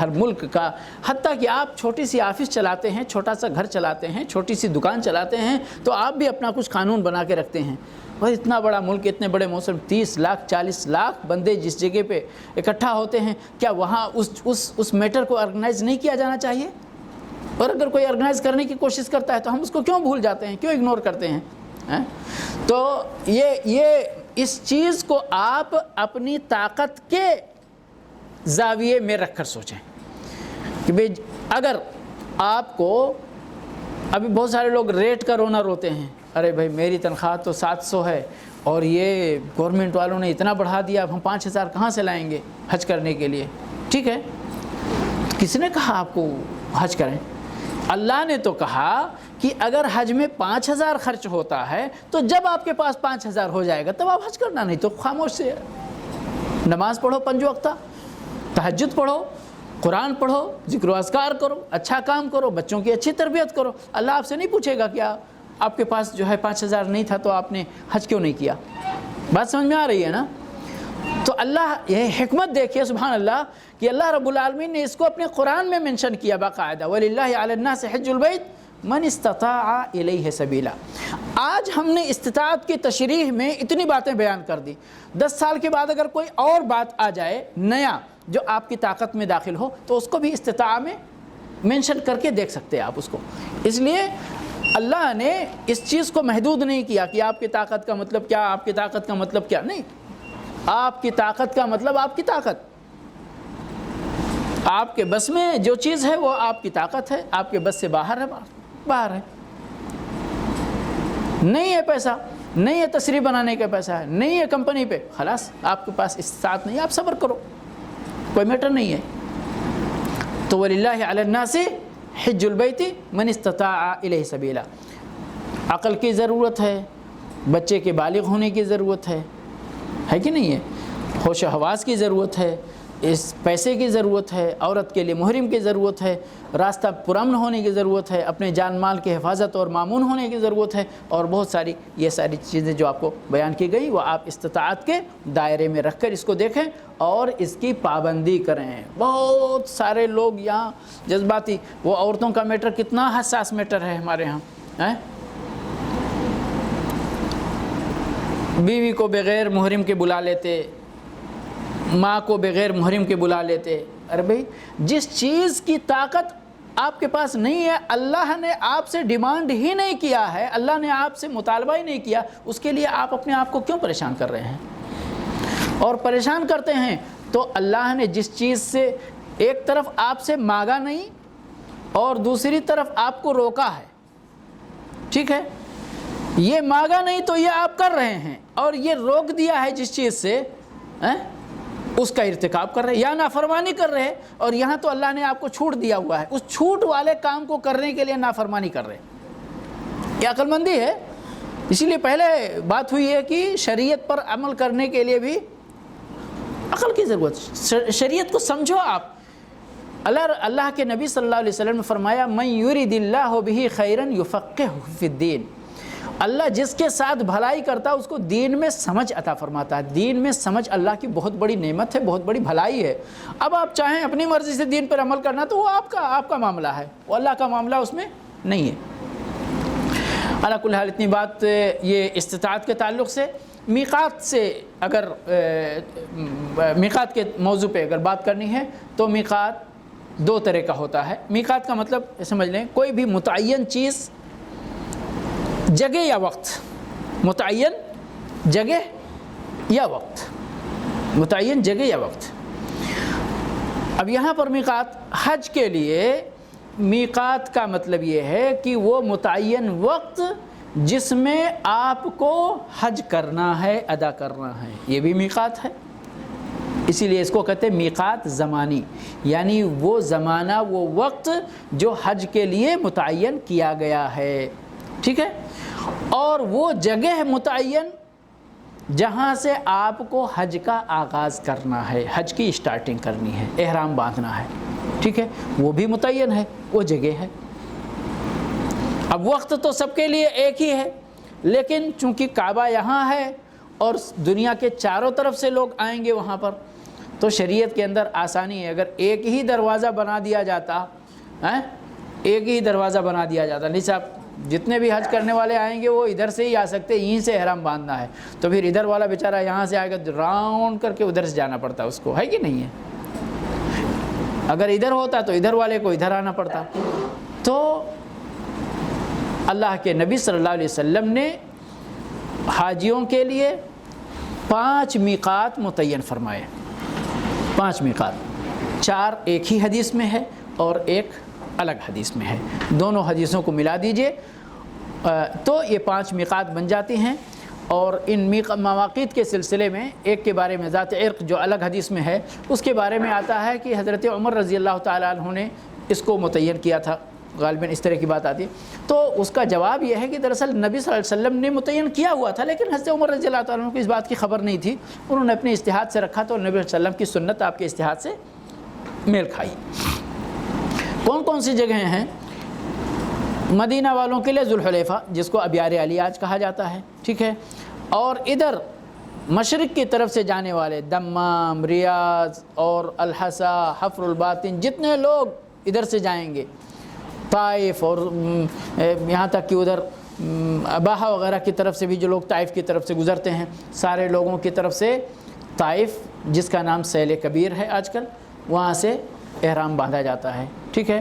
ہر ملک کا. حتیٰ کہ آپ چھوٹی سی آفس چلاتے ہیں، چھوٹا سا گھر چلاتے ہیں، چھوٹی سی دکان چلاتے ہیں، تو آپ بھی اپنا کچھ قانون بنا کے رکھتے ہیں. اور اتنا بڑا ملک، اتنے بڑے موسم، 30 لاکھ 40 لاکھ بندے جس جگہ پہ اکٹھا ہوتے ہیں، کیا وہاں اس میٹر کو آرگنائز نہیں کیا جانا چاہیے؟ اور اگر کوئی آرگنائز کرنے کی کوشش کرتا ہے تو ہم اس کو کیوں بھول جاتے ہیں، کیوں اگنور کرتے ہیں؟ تو یہ اس چیز کو آپ اپنی طاقت کے زاویے میں رکھ کر سوچیں کہ بھئی اگر آپ کو، ابھی بہت سارے لوگ ریٹ کا رونا روتے ہیں، ارے بھائی میری تنخواہ تو 700 ہے اور یہ گورنمنٹ والوں نے اتنا بڑھا دیا، اب ہم 5000 کہاں سے لائیں گے حج کرنے کے لیے؟ ٹھیک ہے، کس نے کہا آپ کو حج کریں؟ اللہ نے تو کہا کہ اگر حج میں 5000 خرچ ہوتا ہے تو جب آپ کے پاس 5000 ہو جائے گا تب آپ حج کرنا، نہیں تو خاموش سے نماز پڑھو 5 وقتہ، تہجد پڑھو، قرآن پڑھو، ذکر و اذکار کرو، اچھا کام کرو، بچوں کی اچھی تربیت کرو. اللہ آپ سے نہیں پوچھے گا کیا آپ کے پاس جو ہے 5000 نہیں تھا تو آپ نے حج کیوں نہیں کیا. بات سمجھ میں آ رہی ہے نا؟ تو اللہ یہ حکمت دیکھیے سبحان اللہ کہ اللہ رب العالمین نے اس کو اپنے قرآن میں منشن کیا باقاعدہ، وَلِلَّهِ عَلَى النَّاسِ حِجُّ الْبَيْتِ مَنِ اسْتَطَاعَ إِلَيْهِ سَبِيلًا. آج ہم نے استطاعت کی تشریح میں اتنی باتیں بیان کر دی. 10 سال کے بعد اگر کوئی اور بات آ جائے نیا جو آپ کی طاقت میں داخل ہو تو اس کو بھی استطاعت میں منشن کر کے دیکھ سکتے ہیں آپ اس کو. اس لیے اللہ نے اس چیز کو محدود نہیں کیا کہ آپ کی طاقت کا مطلب کیا، آپ کی طاقت کا مطلب کیا. نہیں، آپ کی طاقت کا مطلب آپ کی طاقت، آپ کے بس میں جو چیز ہے وہ آپ کی طاقت ہے، آپ کے بس سے باہر ہے، باہر ہے. نہیں ہے پیسہ، نہیں ہے تصریح بنانے کا پیسہ ہے، نہیں ہے کمپنی پہ، خلاص آپ کے پاس استطاعت نہیں ہے، آپ صبر کرو، کوئی میٹر نہیں ہے. تو وَلِلَّهِ عَلَى النَّاسِ حِجُّ الْبَيْتِ مَنِ اسْتَطَاعَ إِلَيْهِ سَبِيلًا. عقل کی ضرورت ہے، بچے کے بالغ ہونے کی ضرورت ہے کہ نہیں ہے؟ ہوش و حواس کی ضرورت ہے، اس پیسے کی ضرورت ہے، عورت کے لیے محرم کی ضرورت ہے، راستہ پرامن ہونے کی ضرورت ہے، اپنے جان مال کی حفاظت اور مامون ہونے کی ضرورت ہے، اور بہت ساری یہ ساری چیزیں جو آپ کو بیان کی گئی وہ آپ استطاعت کے دائرے میں رکھ کر اس کو دیکھیں اور اس کی پابندی کریں۔ بہت سارے لوگ یہاں جذباتی، وہ عورتوں کا میٹر کتنا حساس میٹر ہے ہمارے ہاں، بیوی کو بغیر محرم کے بلا لیتے، ماں کو بغیر محرم کے بلا لیتے۔ ارے بھائی جس چیز کی طاقت آپ کے پاس نہیں ہے، اللہ نے آپ سے ڈیمانڈ ہی نہیں کیا ہے، اللہ نے آپ سے مطالبہ ہی نہیں کیا، اس کے لیے آپ اپنے آپ کو کیوں پریشان کر رہے ہیں؟ اور پریشان کرتے ہیں تو اللہ نے جس چیز سے ایک طرف آپ سے مانگا نہیں اور دوسری طرف آپ کو روکا ہے، ٹھیک ہے، یہ مانگا نہیں تو یہ آپ کر رہے ہیں، اور یہ روک دیا ہے جس چیز سے اس کا ارتکاب کر رہے ہیں یا نافرمانی کر رہے ہیں، اور یہاں تو اللہ نے آپ کو چھوٹ دیا ہوا ہے، اس چھوٹ والے کام کو کرنے کے لیے نافرمانی کر رہے ہیں۔ یہ عقل مندی ہے۔ اسی لیے پہلے بات ہوئی ہے کہ شریعت پر عمل کرنے کے لیے بھی عقل کی ضرورت، شریعت کو سمجھو آپ۔ اللہ کے نبی صلی اللہ علیہ وسلم نے فرمایا من یرید اللہ بہ خیرا یفقہہ فی الدین، اللہ جس کے ساتھ بھلائی کرتا ہے اس کو دین میں سمجھ عطا فرماتا ہے۔ دین میں سمجھ اللہ کی بہت بڑی نعمت ہے، بہت بڑی بھلائی ہے۔ اب آپ چاہیں اپنی مرضی سے دین پر عمل کرنا تو وہ آپ کا معاملہ ہے، وہ اللہ کا معاملہ اس میں نہیں ہے۔ علی کل حال اتنی بات یہ استطاعت کے تعلق سے۔ میقات سے اگر میقات کے موضوع پہ اگر بات کرنی ہے تو میقات دو طرح کا ہوتا ہے۔ میقات کا مطلب سمجھ لیں کوئی بھی متعین چیز، جگہ یا وقت، متعین جگہ یا وقت، متعین جگہ یا وقت۔ اب یہاں پر میقات حج کے لیے میقات کا مطلب یہ ہے کہ وہ متعین وقت جس میں آپ کو حج کرنا ہے، ادا کرنا ہے، یہ بھی میقات ہے۔ اسی لیے اس کو کہتے ہیں میقات زمانی، یعنی وہ زمانہ، وہ وقت جو حج کے لیے متعین کیا گیا ہے، ٹھیک ہے۔ اور وہ جگہ متعین جہاں سے آپ کو حج کا آغاز کرنا ہے، حج کی اسٹارٹنگ کرنی ہے، احرام باندھنا ہے، ٹھیک ہے، وہ بھی متعین ہے، وہ جگہ ہے۔ اب وقت تو سب کے لیے ایک ہی ہے، لیکن چونکہ کعبہ یہاں ہے اور دنیا کے چاروں طرف سے لوگ آئیں گے وہاں پر، تو شریعت کے اندر آسانی ہے۔ اگر ایک ہی دروازہ بنا دیا جاتا، ایک ہی دروازہ بنا دیا جاتا، نہیں صاحب جتنے بھی حج کرنے والے آئیں گے وہ ادھر سے ہی آ سکتے، یہیں سے احرام باندھنا ہے، تو پھر ادھر والا بیچارہ یہاں سے آئے گا راؤنڈ کر کے ادھر سے جانا پڑتا اس کو، ہے کہ نہیں ہے؟ اگر ادھر ہوتا تو ادھر والے کو ادھر آنا پڑتا۔ تو اللہ کے نبی صلی اللہ علیہ وسلم نے حاجیوں کے لیے 5 میقات متعین فرمائے، 5 میقات، 4 ایک ہی حدیث میں ہے اور ایک الگ حدیث میں ہے، دونوں حدیثوں کو ملا دیجئے تو یہ 5 میقات بن جاتی ہیں۔ اور ان مواقیت کے سلسلے میں ایک کے بارے میں ذات عرق جو الگ حدیث میں ہے، اس کے بارے میں آتا ہے کہ حضرت عمر رضی اللہ تعالیٰ عنہ نے اس کو متعین کیا تھا، غالباً اس طرح کی بات آتی ہے۔ تو اس کا جواب یہ ہے کہ دراصل نبی صلی اللہ علیہ وسلم نے متعین کیا ہوا تھا، لیکن حضرت عمر رضی اللہ تعالیٰ عنہ کو اس بات کی خبر نہیں تھی، انہوں نے اپنے اجتہاد سے رکھا تو نبی صلی اللہ علیہ وسلم کی سنت آپ کے اجتہاد سے میل کھائی۔ کون کون سی جگہیں ہیں؟ مدینہ والوں کے لیے ذوالحلیفہ، جس کو ابیار علی آج کہا جاتا ہے، ٹھیک ہے، اور ادھر مشرق کی طرف سے جانے والے دمام، ریاض اور الحصا، حفر الباطن، جتنے لوگ ادھر سے جائیں گے، طائف اور یہاں تک کہ ادھر اباحہ وغیرہ کی طرف سے بھی جو لوگ طائف کی طرف سے گزرتے ہیں، سارے لوگوں کی طرف سے طائف، جس کا نام سیل کبیر ہے آج کل، وہاں سے احرام باندھا جاتا ہے، ٹھیک ہے۔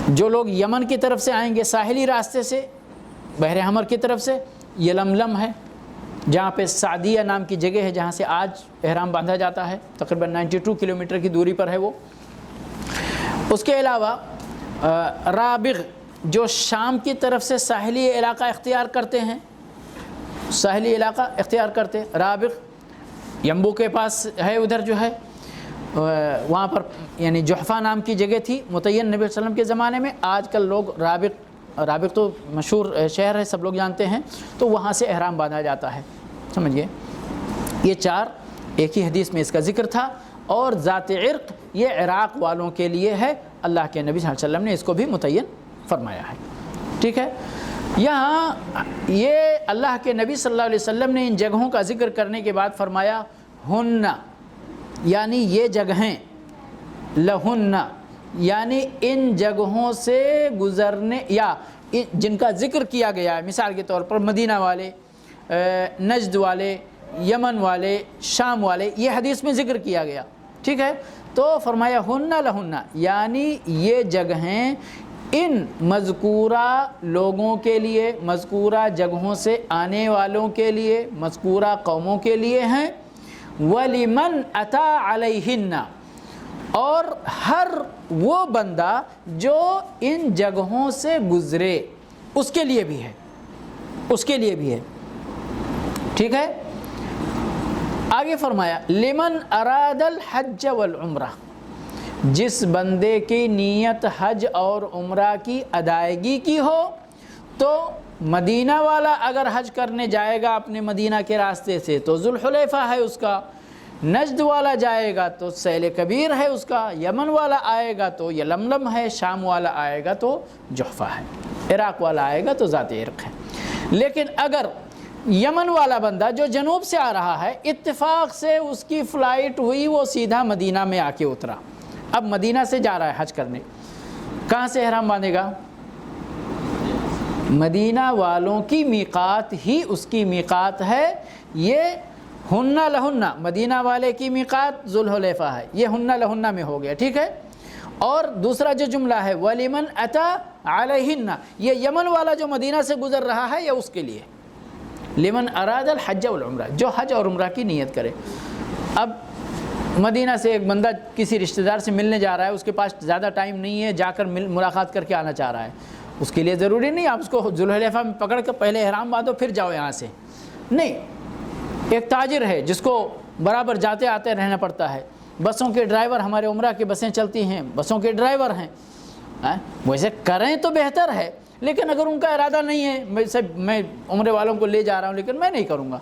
جو لوگ یمن کی طرف سے آئیں گے ساحلی راستے سے، بحر احمر کی طرف سے، یلملم ہے جہاں پہ سعدیہ نام کی جگہ ہے جہاں سے آج احرام باندھا جاتا ہے، تقریباً 92 کلومیٹر کی دوری پر ہے وہ۔ اس کے علاوہ رابغ جو شام کی طرف سے ساحلی علاقہ اختیار کرتے ہیں، ساحلی علاقہ اختیار کرتے، رابغ یمبو کے پاس ہے، ادھر جو ہے وہاں پر یعنی جحفہ نام کی جگہ تھی متعین نبی صلی اللہ علیہ وسلم کے زمانے میں، آج کل لوگ رابغ تو مشہور شہر ہے، سب لوگ جانتے ہیں، تو وہاں سے احرام باندھا جاتا ہے، سمجھ گئے۔ یہ 4 ایک ہی حدیث میں اس کا ذکر تھا، اور ذات عرق یہ عراق والوں کے لیے ہے، اللہ کے نبی صلی اللہ علیہ وسلم نے اس کو بھی متعین فرمایا ہے۔ ٹھیک ہے، یہاں یہ اللہ کے نبی صلی اللہ علیہ وسلم نے ان جگہوں کا ذکر کرنے کے بعد فرمایا ہن، یعنی یہ جگہیں، لہن یعنی ان جگہوں سے گزرنے یا جن کا ذکر کیا گیا ہے، مثال کے طور پر مدینہ والے، نجد والے، یمن والے، شام والے، یہ حدیث میں ذکر کیا گیا۔ ٹھیک ہے، تو فرمایا ہن لہن، یعنی یہ جگہیں ان مذکورہ لوگوں کے لیے، مذکورہ جگہوں سے آنے والوں کے لیے، مذکورہ قوموں کے لیے ہیں، وَلِمَنْ أَتَى عَلَيْهِنَّ، اور ہر وہ بندہ جو ان جگہوں سے گزرے اس کے لیے بھی ہے، اس کے لیے بھی ہے۔ ٹھیک ہے، آگے فرمایا لمن اراد الحج والعمرہ، جس بندے کی نیت حج اور عمرہ کی ادائیگی کی ہو، تو مدینہ والا اگر حج کرنے جائے گا اپنے مدینہ کے راستے سے تو ذوالحلیفہ ہے اس کا، نجد والا جائے گا تو سیل کبیر ہے اس کا، یمن والا آئے گا تو یلملم ہے، شام والا آئے گا تو جحفہ ہے، عراق والا آئے گا تو ذات عرق ہے۔ لیکن اگر یمن والا بندہ جو جنوب سے آ رہا ہے، اتفاق سے اس کی فلائٹ ہوئی، وہ سیدھا مدینہ میں آ کے اترا، اب مدینہ سے جا رہا ہے حج کرنے، کہاں سے احرام باندھے گا؟ مدینہ والوں کی میقات ہی اس کی میقات ہے۔ یہ ہن لہن، مدینہ والے کی میقات ذوالحلیفہ ہے، یہ ہن لہن میں ہو گیا۔ ٹھیک ہے، اور دوسرا جو جملہ ہے وَلِمَنْ أَتَى عَلَيْهِنَّ، یہ یمن والا جو مدینہ سے گزر رہا ہے یہ اس کے لیے، لمن اراد الحج والعمرہ، جو حج اور عمرہ کی نیت کرے۔ اب مدینہ سے ایک بندہ کسی رشتہ دار سے ملنے جا رہا ہے، اس کے پاس زیادہ ٹائم نہیں ہے، جا کر ملاقات کر کے آنا چاہ رہا ہے، اس کے لیے ضروری نہیں آپ اس کو ذوالحلیفہ میں پکڑ کر پہلے احرام باندھو پھر جاؤ یہاں سے، نہیں۔ ایک تاجر ہے جس کو برابر جاتے آتے رہنا پڑتا ہے، بسوں کے ڈرائیور، ہمارے عمرہ کی بسیں چلتی ہیں، بسوں کے ڈرائیور ہیں، ویسے کریں تو بہتر ہے، لیکن اگر ان کا ارادہ نہیں ہے میں عمرے والوں کو لے جا رہا ہوں لیکن میں نہیں کروں گا،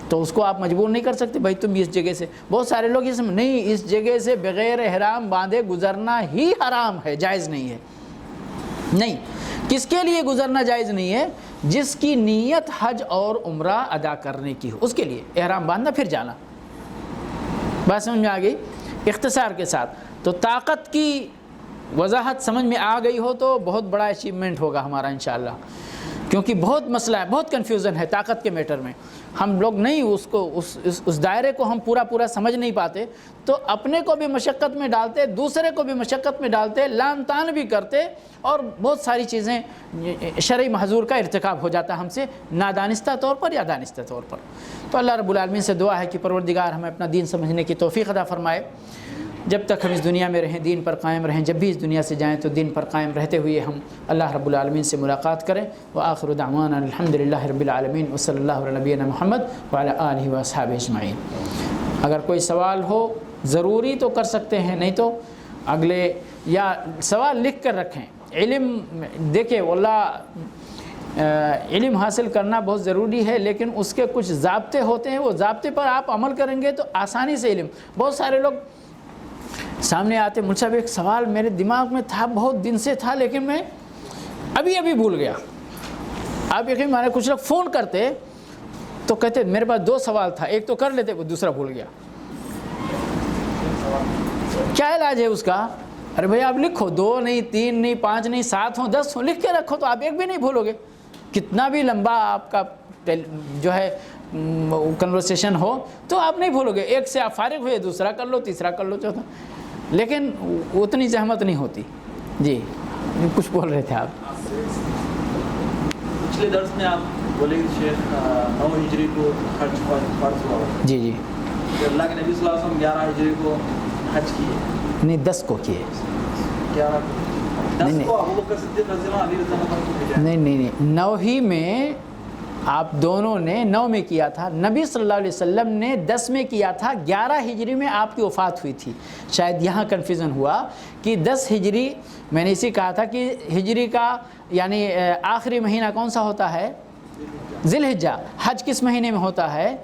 تو اس کو آپ مجبور نہیں کر سکتے بھائی تم اس جگہ سے۔ بہت سارے لوگ نہیں، اس جگہ سے بغیر احرام باندھے گزرنا ہی حرام ہے، جائز نہیں ہے۔ نہیں، کس کے لیے گزرنا جائز نہیں ہے؟ جس کی نیت حج اور عمرہ ادا کرنے کی ہو، اس کے لیے احرام باندھنا پھر جانا۔ بات سمجھ میں آ گئی؟ اختصار کے ساتھ تو طاقت کی وضاحت سمجھ میں آ گئی ہو تو بہت بڑا اچیومنٹ ہوگا ہمارا انشاءاللہ، کیونکہ بہت مسئلہ ہے، بہت کنفیوژن ہے طاقت کے میٹر میں، ہم لوگ نہیں اس کو اس دائرے کو ہم پورا سمجھ نہیں پاتے، تو اپنے کو بھی مشقت میں ڈالتے، دوسرے کو بھی مشقت میں ڈالتے، لان تان بھی کرتے، اور بہت ساری چیزیں شرعی محظور کا ارتکاب ہو جاتا ہم سے، نادانستہ طور پر یا دانستہ طور پر۔ تو اللہ رب العالمین سے دعا ہے کہ پروردگار ہمیں اپنا دین سمجھنے کی توفیق عطا فرمائے، جب تک ہم اس دنیا میں رہیں دین پر قائم رہیں، جب بھی اس دنیا سے جائیں تو دین پر قائم رہتے ہوئے ہم اللہ رب العالمین سے ملاقات کریں۔ وآخر دعوانا الحمدللہ رب العالمین وصلی اللہ علی نبینا محمد وعلی آلہ واصحابہ اجمعین۔ اگر کوئی سوال ہو ضروری تو کر سکتے ہیں، نہیں تو اگلے، یا سوال لکھ کر رکھیں۔ علم دیکھیں واللہ علم حاصل کرنا بہت ضروری ہے، لیکن اس کے کچھ ضابطے ہوتے ہیں، وہ ضابطے پر آپ عمل کریں گے تو آسانی سے علم۔ بہت سارے لوگ سامنے آتے، مجھ سے ایک سوال میرے دماغ میں تھا، بہت دن سے تھا، لیکن میں ابھی بھول گیا۔ آپ یقین مانے کچھ لوگ فون کرتے تو کہتے میرے پاس 2 سوال تھا، ایک تو کر لیتے، وہ دوسرا بھول گیا۔ کیا علاج ہے اس کا؟ ارے بھائی آپ لکھو، 2 نہیں، 3 نہیں، 5 نہیں، 7 ہوں، 10 ہوں، لکھ کے رکھو تو آپ ایک بھی نہیں بھولو گے۔ کتنا بھی لمبا آپ کا جو ہے کنورسیشن ہو تو آپ نہیں بھولو گے، ایک سے آپ فارغ ہوئے دوسرا کر لو، تیسرا کر لو، چوتھا، لیکن اتنی زحمت نہیں ہوتی۔ جی کچھ بول رہے تھے آپ؟ پچھلے درس میں آپ بولے شیخ 9 ہجری کو حج فرض ہوا، جی جی، کہ اللہ کے نبی صلی اللہ علیہ وسلم 11 ہجری کو حج کیے، نہیں 10 کو کیے، 10 کو ابو بکر صدیق رضی اللہ عنہ علی رضی اللہ عنہ کو بھیجا۔ نہیں 9 ہی میں آپ دونوں نے 9 میں کیا تھا، نبی صلی اللہ علیہ وسلم نے 10 میں کیا تھا، 11 ہجری میں آپ کی وفات ہوئی تھی۔ شاید یہاں کنفیوژن ہوا کہ 10 ہجری، میں نے اسی کہا تھا کہ ہجری کا یعنی آخری مہینہ کون سا ہوتا ہے؟ ذی الحجہ۔ حج کس مہینے میں ہوتا ہے؟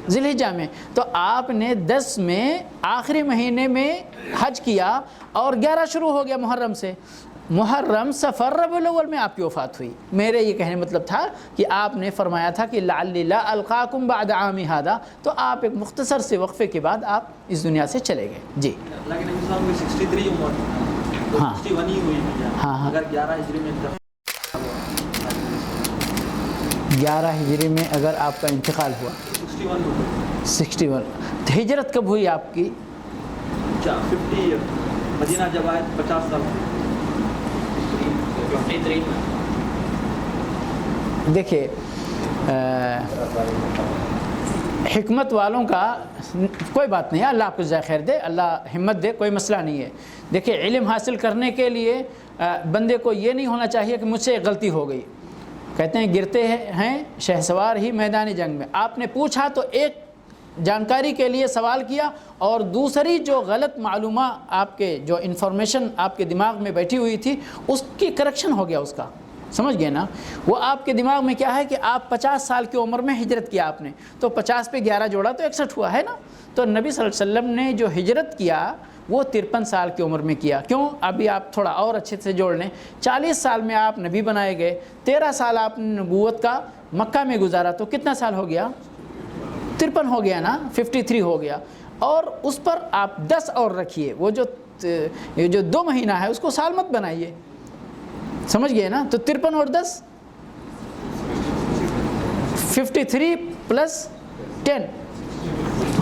ذی الحجہ میں، تو آپ نے 10 میں آخری مہینے میں حج کیا اور 11 شروع ہو گیا محرم سے، محرم صفر ربیع الاول میں آپ کی وفات ہوئی۔ میرے یہ کہنے مطلب تھا کہ آپ نے فرمایا تھا کہ لعلی لا القاکم بعد عامی ھذا، تو آپ ایک مختصر سے وقفے کے بعد آپ اس دنیا سے چلے گئے۔ جی اللہ کے نبی صلی اللہ علیہ وسلم کی 63 عمر تھی، ہاں 61 ہی ہوئی تھی، ہاں اگر 11 ہجری میں 11 ہجری میں اگر آپ کا انتقال ہوا 61 ہوئی 61، تو ہجرت کب ہوئی آپ کی؟ 50 ایئر، مدینہ جب آئے 50 سال دیکھیں حکمت والوں کا کوئی بات نہیں ہے، اللہ آپ کو جزائے خیر دے، اللہ ہمت دے، کوئی مسئلہ نہیں ہے۔ دیکھیں علم حاصل کرنے کے لیے بندے کو یہ نہیں ہونا چاہیے کہ مجھ سے ایک غلطی ہو گئی، کہتے ہیں گرتے ہیں شہسوار ہی میدان جنگ میں، آپ نے پوچھا تو ایک جانکاری کے لیے سوال کیا اور دوسری جو غلط معلومات آپ کے جو انفارمیشن آپ کے دماغ میں بیٹھی ہوئی تھی اس کی کریکشن ہو گیا، اس کا سمجھ گئے نا۔ وہ آپ کے دماغ میں کیا ہے کہ آپ 50 سال کی عمر میں ہجرت کیا آپ نے، تو 50 پہ 11 جوڑا تو 61 ہوا ہے نا۔ تو نبی صلی اللہ علیہ وسلم نے جو ہجرت کیا وہ 53 سال کی عمر میں کیا، کیوں؟ ابھی آپ تھوڑا اور اچھے سے جوڑ لیں، 40 سال میں آپ نبی بنائے گئے، 13 سال آپ نے نبوت کا مکہ میں گزارا، تو کتنا سال ہو گیا؟ 53 ہو گیا نا، 53 ہو گیا، اور اس پر آپ 10 اور رکھیے، وہ جو 2 مہینہ ہے اس کو سال مت بنائیے، سمجھ گئے نا۔ تو 53 اور 10 53 پلس 10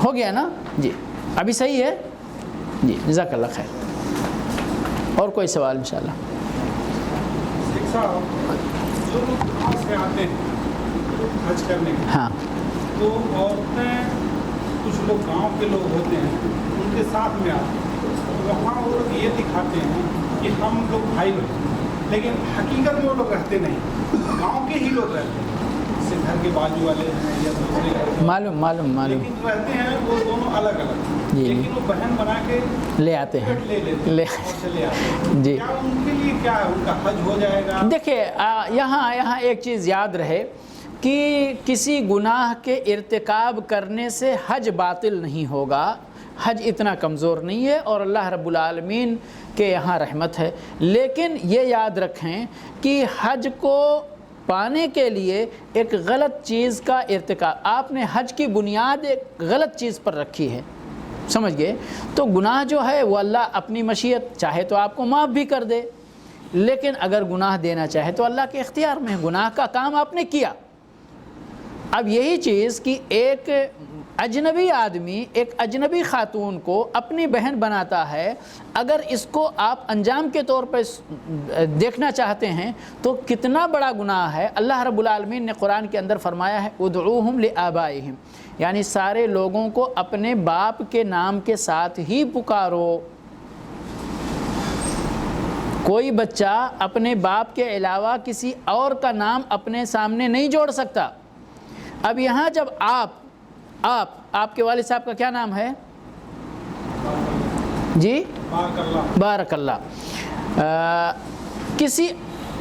ہو گیا نا جی، ابھی صحیح ہے جی، جزاک اللہ خیر۔ اور کوئی سوال انشاءاللہ؟ جو لوگ وہاں سے آتے ہیں حج کرنے کے، ہاں تو عورتیں کچھ لوگ گاؤں کے لوگ ہوتے ہیں ان کے ساتھ میں آتے ہیں، وہاں وہ لوگ یہ دکھاتے ہیں کہ ہم لوگ بھائی لوگ، لیکن حقیقت میں وہ لوگ رہتے نہیں، گاؤں کے ہی لوگ رہتے ہیں، جیسے گھر کے بازو والے ہیں یا دوسرے گھر کے، معلوم لیکن رہتے ہیں وہ دونوں الگ الگ، جی، لیکن وہ بہن بنا کے لے آتے ہیں، لے لیتے ہیں اور چلے آتے ہیں۔ جی کیا ان کے لیے کیا ہے، ان کا حج ہو جائے گا؟ دیکھیں یہاں ایک چیز یاد رہے کہ کسی گناہ کے ارتکاب کرنے سے حج باطل نہیں ہوگا، حج اتنا کمزور نہیں ہے اور اللہ رب العالمین کے یہاں رحمت ہے، لیکن یہ یاد رکھیں کہ حج کو پانے کے لیے ایک غلط چیز کا ارتکاب، آپ نے حج کی بنیاد ایک غلط چیز پر رکھی ہے، سمجھ گئے؟ تو گناہ جو ہے وہ اللہ اپنی مشیت چاہے تو آپ کو معاف بھی کر دے، لیکن اگر گناہ دینا چاہے تو اللہ کے اختیار میں ہے، گناہ کا کام آپ نے کیا۔ اب یہی چیز کہ ایک اجنبی آدمی ایک اجنبی خاتون کو اپنی بہن بناتا ہے، اگر اس کو آپ انجام کے طور پر دیکھنا چاہتے ہیں تو کتنا بڑا گناہ ہے۔ اللہ رب العالمین نے قرآن کے اندر فرمایا ہے ادعوہم لآبائہم، یعنی سارے لوگوں کو اپنے باپ کے نام کے ساتھ ہی پکارو۔ کوئی بچہ اپنے باپ کے علاوہ کسی اور کا نام اپنے سامنے نہیں جوڑ سکتا۔ اب یہاں جب آپ کے والد صاحب کا کیا نام ہے؟ جی بارک اللہ۔ کسی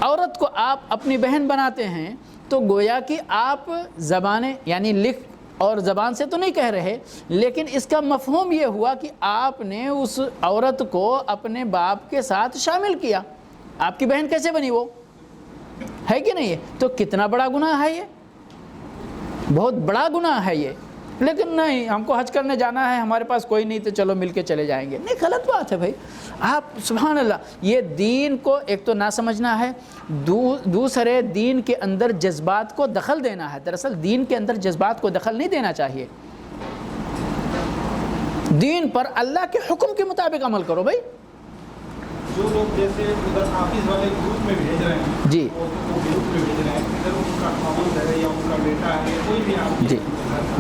عورت کو آپ اپنی بہن بناتے ہیں تو گویا کہ آپ زبانیں یعنی لکھ اور زبان سے تو نہیں کہہ رہے، لیکن اس کا مفہوم یہ ہوا کہ آپ نے اس عورت کو اپنے باپ کے ساتھ شامل کیا۔ آپ کی بہن کیسے بنی؟ وہ ہے کہ نہیں ہے؟ تو کتنا بڑا گناہ ہے، یہ بہت بڑا گناہ ہے یہ۔ لیکن نہیں، ہم کو حج کرنے جانا ہے، ہمارے پاس کوئی نہیں تو چلو مل کے چلے جائیں گے، نہیں، غلط بات ہے بھائی۔ آپ سبحان اللہ، یہ دین کو ایک تو نہ سمجھنا ہے، دوسرے دین کے اندر جذبات کو دخل دینا ہے۔ دراصل دین کے اندر جذبات کو دخل نہیں دینا چاہیے، دین پر اللہ کے حکم کے مطابق عمل کرو بھائی۔ جو لوگ جیسے ادھر آفس والے گروپ میں بھیج رہے ہیں، جی گروپ میں بھیج رہے ہیں، ادھر ان کا خاوند ہے یا ان کا بیٹا ہے، کوئی بھی آپ جی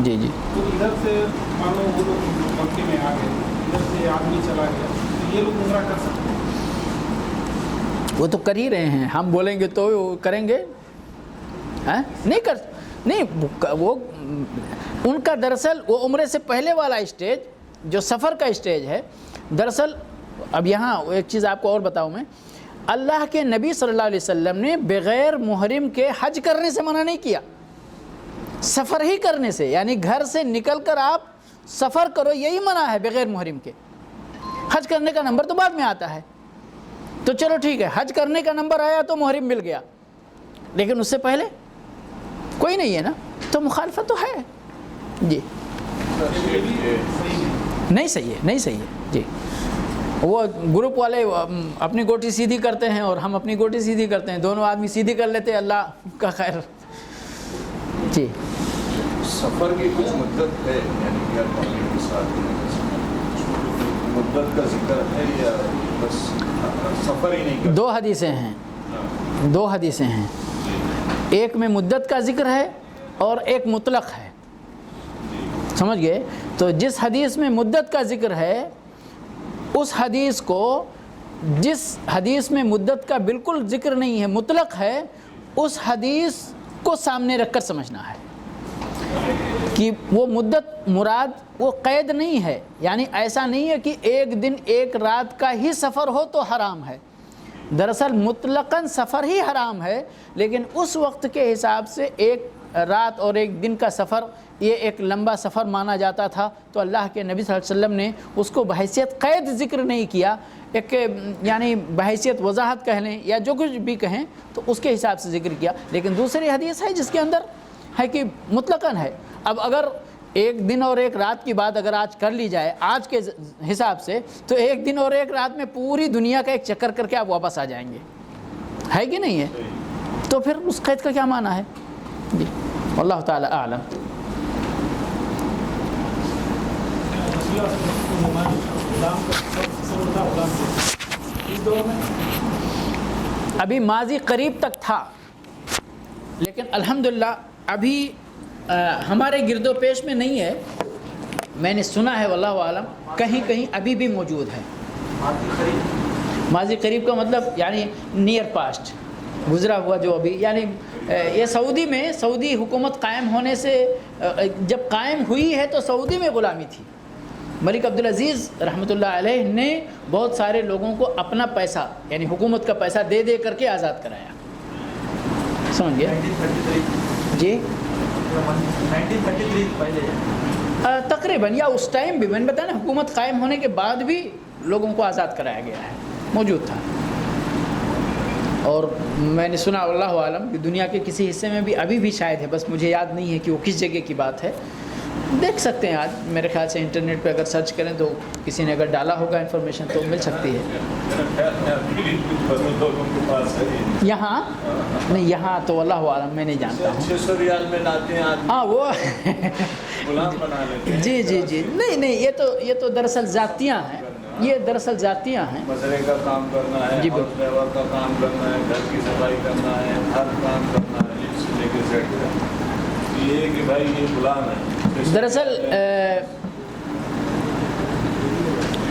جی جی تو ادھر سے مان لو وہ لوگ مکے میں آ گئے، ادھر سے آدمی چلا گیا، تو یہ لوگ عمرہ کر سکتے ہیں؟ وہ تو کر ہی رہے ہیں، ہم بولیں گے تو کریں گے؟ نہیں، وہ ان کا دراصل وہ عمرے سے پہلے والا اسٹیج جو سفر کا اسٹیج ہے، دراصل اب یہاں ایک چیز آپ کو اور بتاؤں میں، اللہ کے نبی صلی اللہ علیہ وسلم نے بغیر محرم کے حج کرنے سے منع نہیں کیا۔ سفر ہی کرنے سے، یعنی گھر سے نکل کر آپ سفر کرو، یہی منع ہے بغیر محرم کے۔ حج کرنے کا نمبر تو بعد میں آتا ہے، تو چلو ٹھیک ہے، حج کرنے کا نمبر آیا تو محرم مل گیا، لیکن اس سے پہلے کوئی نہیں ہے نا، تو مخالفت تو ہے جی، نہیں صحیح ہے، نہیں صحیح ہے جی۔ وہ گروپ والے اپنی گوٹی سیدھی کرتے ہیں اور ہم اپنی گوٹی سیدھی کرتے ہیں، دونوں آدمی سیدھی کر لیتے ہیں، اللہ کا خیر جی۔ سفر کی کچھ مدت ہے، یعنی کہ کے ساتھ مدت کا ذکر ہے یا بس سفر ہی نہیں؟ دو حدیثیں ہیں، دو حدیثیں ہیں، ایک میں مدت کا ذکر ہے اور ایک مطلق ہے، سمجھ گئے؟ تو جس حدیث میں مدت کا ذکر ہے اس حدیث کو، جس حدیث میں مدت کا بالکل ذکر نہیں ہے، مطلق ہے، اس حدیث کو سامنے رکھ کر سمجھنا ہے کہ وہ مدت مراد وہ قید نہیں ہے، یعنی ایسا نہیں ہے کہ ایک دن ایک رات کا ہی سفر ہو تو حرام ہے، دراصل مطلقاً سفر ہی حرام ہے، لیکن اس وقت کے حساب سے ایک رات اور ایک دن کا سفر یہ ایک لمبا سفر مانا جاتا تھا، تو اللہ کے نبی صلی اللہ علیہ وسلم نے اس کو بحیثیت قید ذکر نہیں کیا، ایک یعنی بحیثیت وضاحت کہہ لیں یا جو کچھ بھی کہیں تو اس کے حساب سے ذکر کیا، لیکن دوسری حدیث ہے جس کے اندر ہے کہ مطلقاً ہے۔ اب اگر ایک دن اور ایک رات کی بات اگر آج کر لی جائے آج کے حساب سے، تو ایک دن اور ایک رات میں پوری دنیا کا ایک چکر کر کے آپ واپس آ جائیں گے، ہے کہ نہیں ہے؟ تو پھر اس قید کا کیا معنی ہے جی؟ واللہ تعالی اعلم۔ ابھی ماضی قریب تک تھا، لیکن الحمدللہ ابھی ہمارے گرد و پیش میں نہیں ہے، میں نے سنا ہے واللہ عالم کہیں کہیں ابھی بھی موجود ہے۔ ماضی قریب کا مطلب یعنی نیئر پاسٹ، گزرا ہوا جو ابھی، یعنی یہ سعودی میں، سعودی حکومت قائم ہونے سے جب قائم ہوئی ہے تو سعودی میں غلامی تھی، ملک عبدالعزیز رحمۃ اللہ علیہ نے بہت سارے لوگوں کو اپنا پیسہ یعنی حکومت کا پیسہ دے دے کر کے آزاد کرایا، سمجھ گیا جی؟ 1933 پہلے تقریباً، یا اس ٹائم بھی میں نے بتایا نا، حکومت قائم ہونے کے بعد بھی لوگوں کو آزاد کرایا گیا ہے، موجود تھا۔ اور میں نے سنا اللہ عالم کہ دنیا کے کسی حصے میں بھی ابھی بھی شاید ہے، بس مجھے یاد نہیں ہے کہ وہ کس جگہ کی بات ہے، دیکھ سکتے ہیں آج میرے خیال سے انٹرنیٹ پہ اگر سرچ کریں تو کسی نے اگر ڈالا ہوگا انفارمیشن تو مل سکتی ہے۔ یہاں نہیں، یہاں تو اللہ عالم میں نہیں جانتا ہوں۔ 600 ریال میں لاتے ہیں آدمی، ہاں وہ غلام بنا لیتے ہیں۔ جی جی جی، نہیں یہ تو دراصل ذاتیاں ہیں، یہ دراصل ذاتیاں ہیں۔ مزرے کا کام کرنا ہے، جی ہاؤس ڈرائیور کا کام کرنا ہے، گھر کی صفائی کرنا ہے، ہر کام کرنا ہے، اس سے لے کے زیڈ تک۔ یہ کہ بھائی یہ غلام ہے۔ دراصل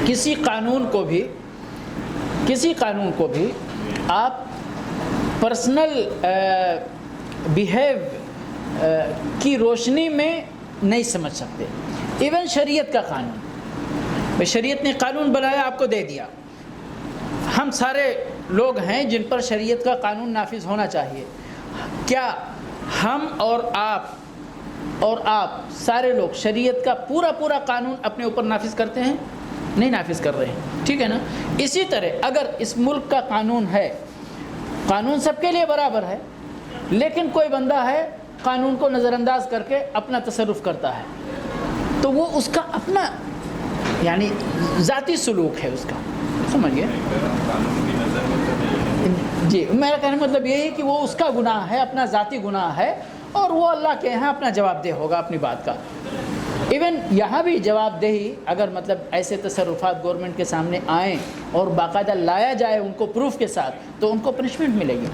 کسی قانون کو بھی آپ پرسنل بیہیو کی روشنی میں نہیں سمجھ سکتے، ایون شریعت کا قانون، شریعت نے قانون بنایا آپ کو دے دیا، ہم سارے لوگ ہیں جن پر شریعت کا قانون نافذ ہونا چاہیے، کیا ہم اور آپ سارے لوگ شریعت کا پورا قانون اپنے اوپر نافذ کرتے ہیں؟ نہیں نافذ کر رہے ہیں، ٹھیک ہے نا؟ اسی طرح اگر اس ملک کا قانون ہے، قانون سب کے لیے برابر ہے، لیکن کوئی بندہ ہے قانون کو نظر انداز کر کے اپنا تصرف کرتا ہے، تو وہ اس کا اپنا یعنی ذاتی سلوک ہے اس کا، سمجھ گئے جی؟ میرا کہنے مطلب یہ ہے کہ وہ اس کا گناہ ہے، اپنا ذاتی گناہ ہے، اور وہ اللہ کے یہاں اپنا جواب دہ ہوگا اپنی بات کا۔ ایون یہاں بھی جواب دہی اگر مطلب ایسے تصرفات گورنمنٹ کے سامنے آئیں اور باقاعدہ لایا جائے ان کو پروف کے ساتھ، تو ان کو پنشمنٹ ملے گی،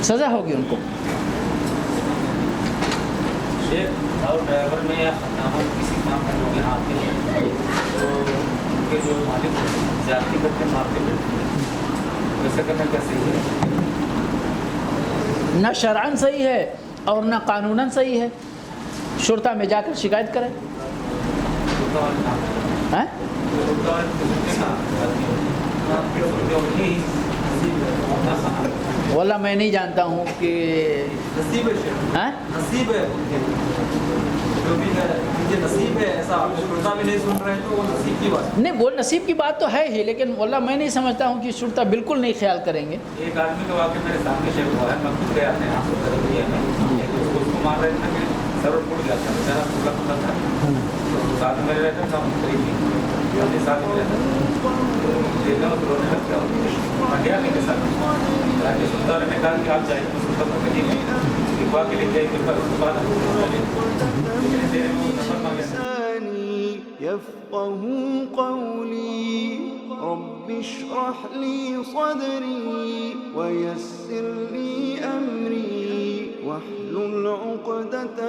سزا ہوگی ان کو۔ ڈرائیور میں یا کسی کام کرنے کے آتے ہیں تو ان کے جو مالک زیادتی کرتے ہیں مارتے ہیں، ویسا کرنا کیا صحیح ہے؟ نہ شرعاً صحیح ہے اور نہ قانوناً صحیح ہے، شرطا میں جا کر شکایت کریں۔ واللہ میں نہیں جانتا ہوں کہ نصیب ہے شیخ، ہاں نصیب ہے ان کے جو بھی ہے ان کے نصیب ہے ایسا. آپ شرطا بھی نہیں سن رہے تو وہ نصیب کی بات. نہیں، وہ نصیب کی بات تو ہے ہی، لیکن واللہ میں نہیں سمجھتا ہوں کہ شرطا بالکل نہیں خیال کریں گے. ایک آدمی کا واقعہ میرے سامنے شیخ ہوا ہے. میں خود گیا اپنے ہاتھ سے دیا میں اس کو مار رہے تھے کہ سر ٹوٹ گیا تھا بیچارا پورا پورا تھا. تو ساتھ میں رہتا تھا قریب اپنے ساتھ میں رہتا تھا. دیکھا تو رونے لگ گیا. میں گیا میرے ساتھ سلطان نے کہا کہ آپ جائیں تو سلطان کو کہیے دکھوا کے لے جائے کہ پر اس کے بعد لساني يفقهوا قولي رب اشرح لي صدري ويسر لي أمري واحلل عقدة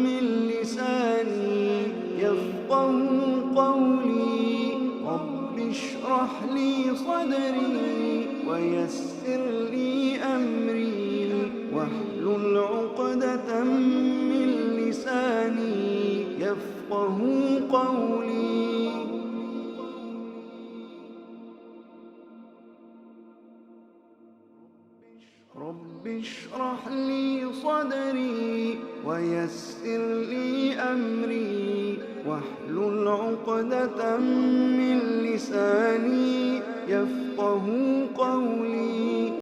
من لساني يفقهوا قولي رب اشرح لي صدري ويسر لي أمري واحلل عقدة من لساني يفقهوا قولي. رب اشرح لي صدري ويسر لي أمري واحلل عقدة من لساني يفقهوا قولي.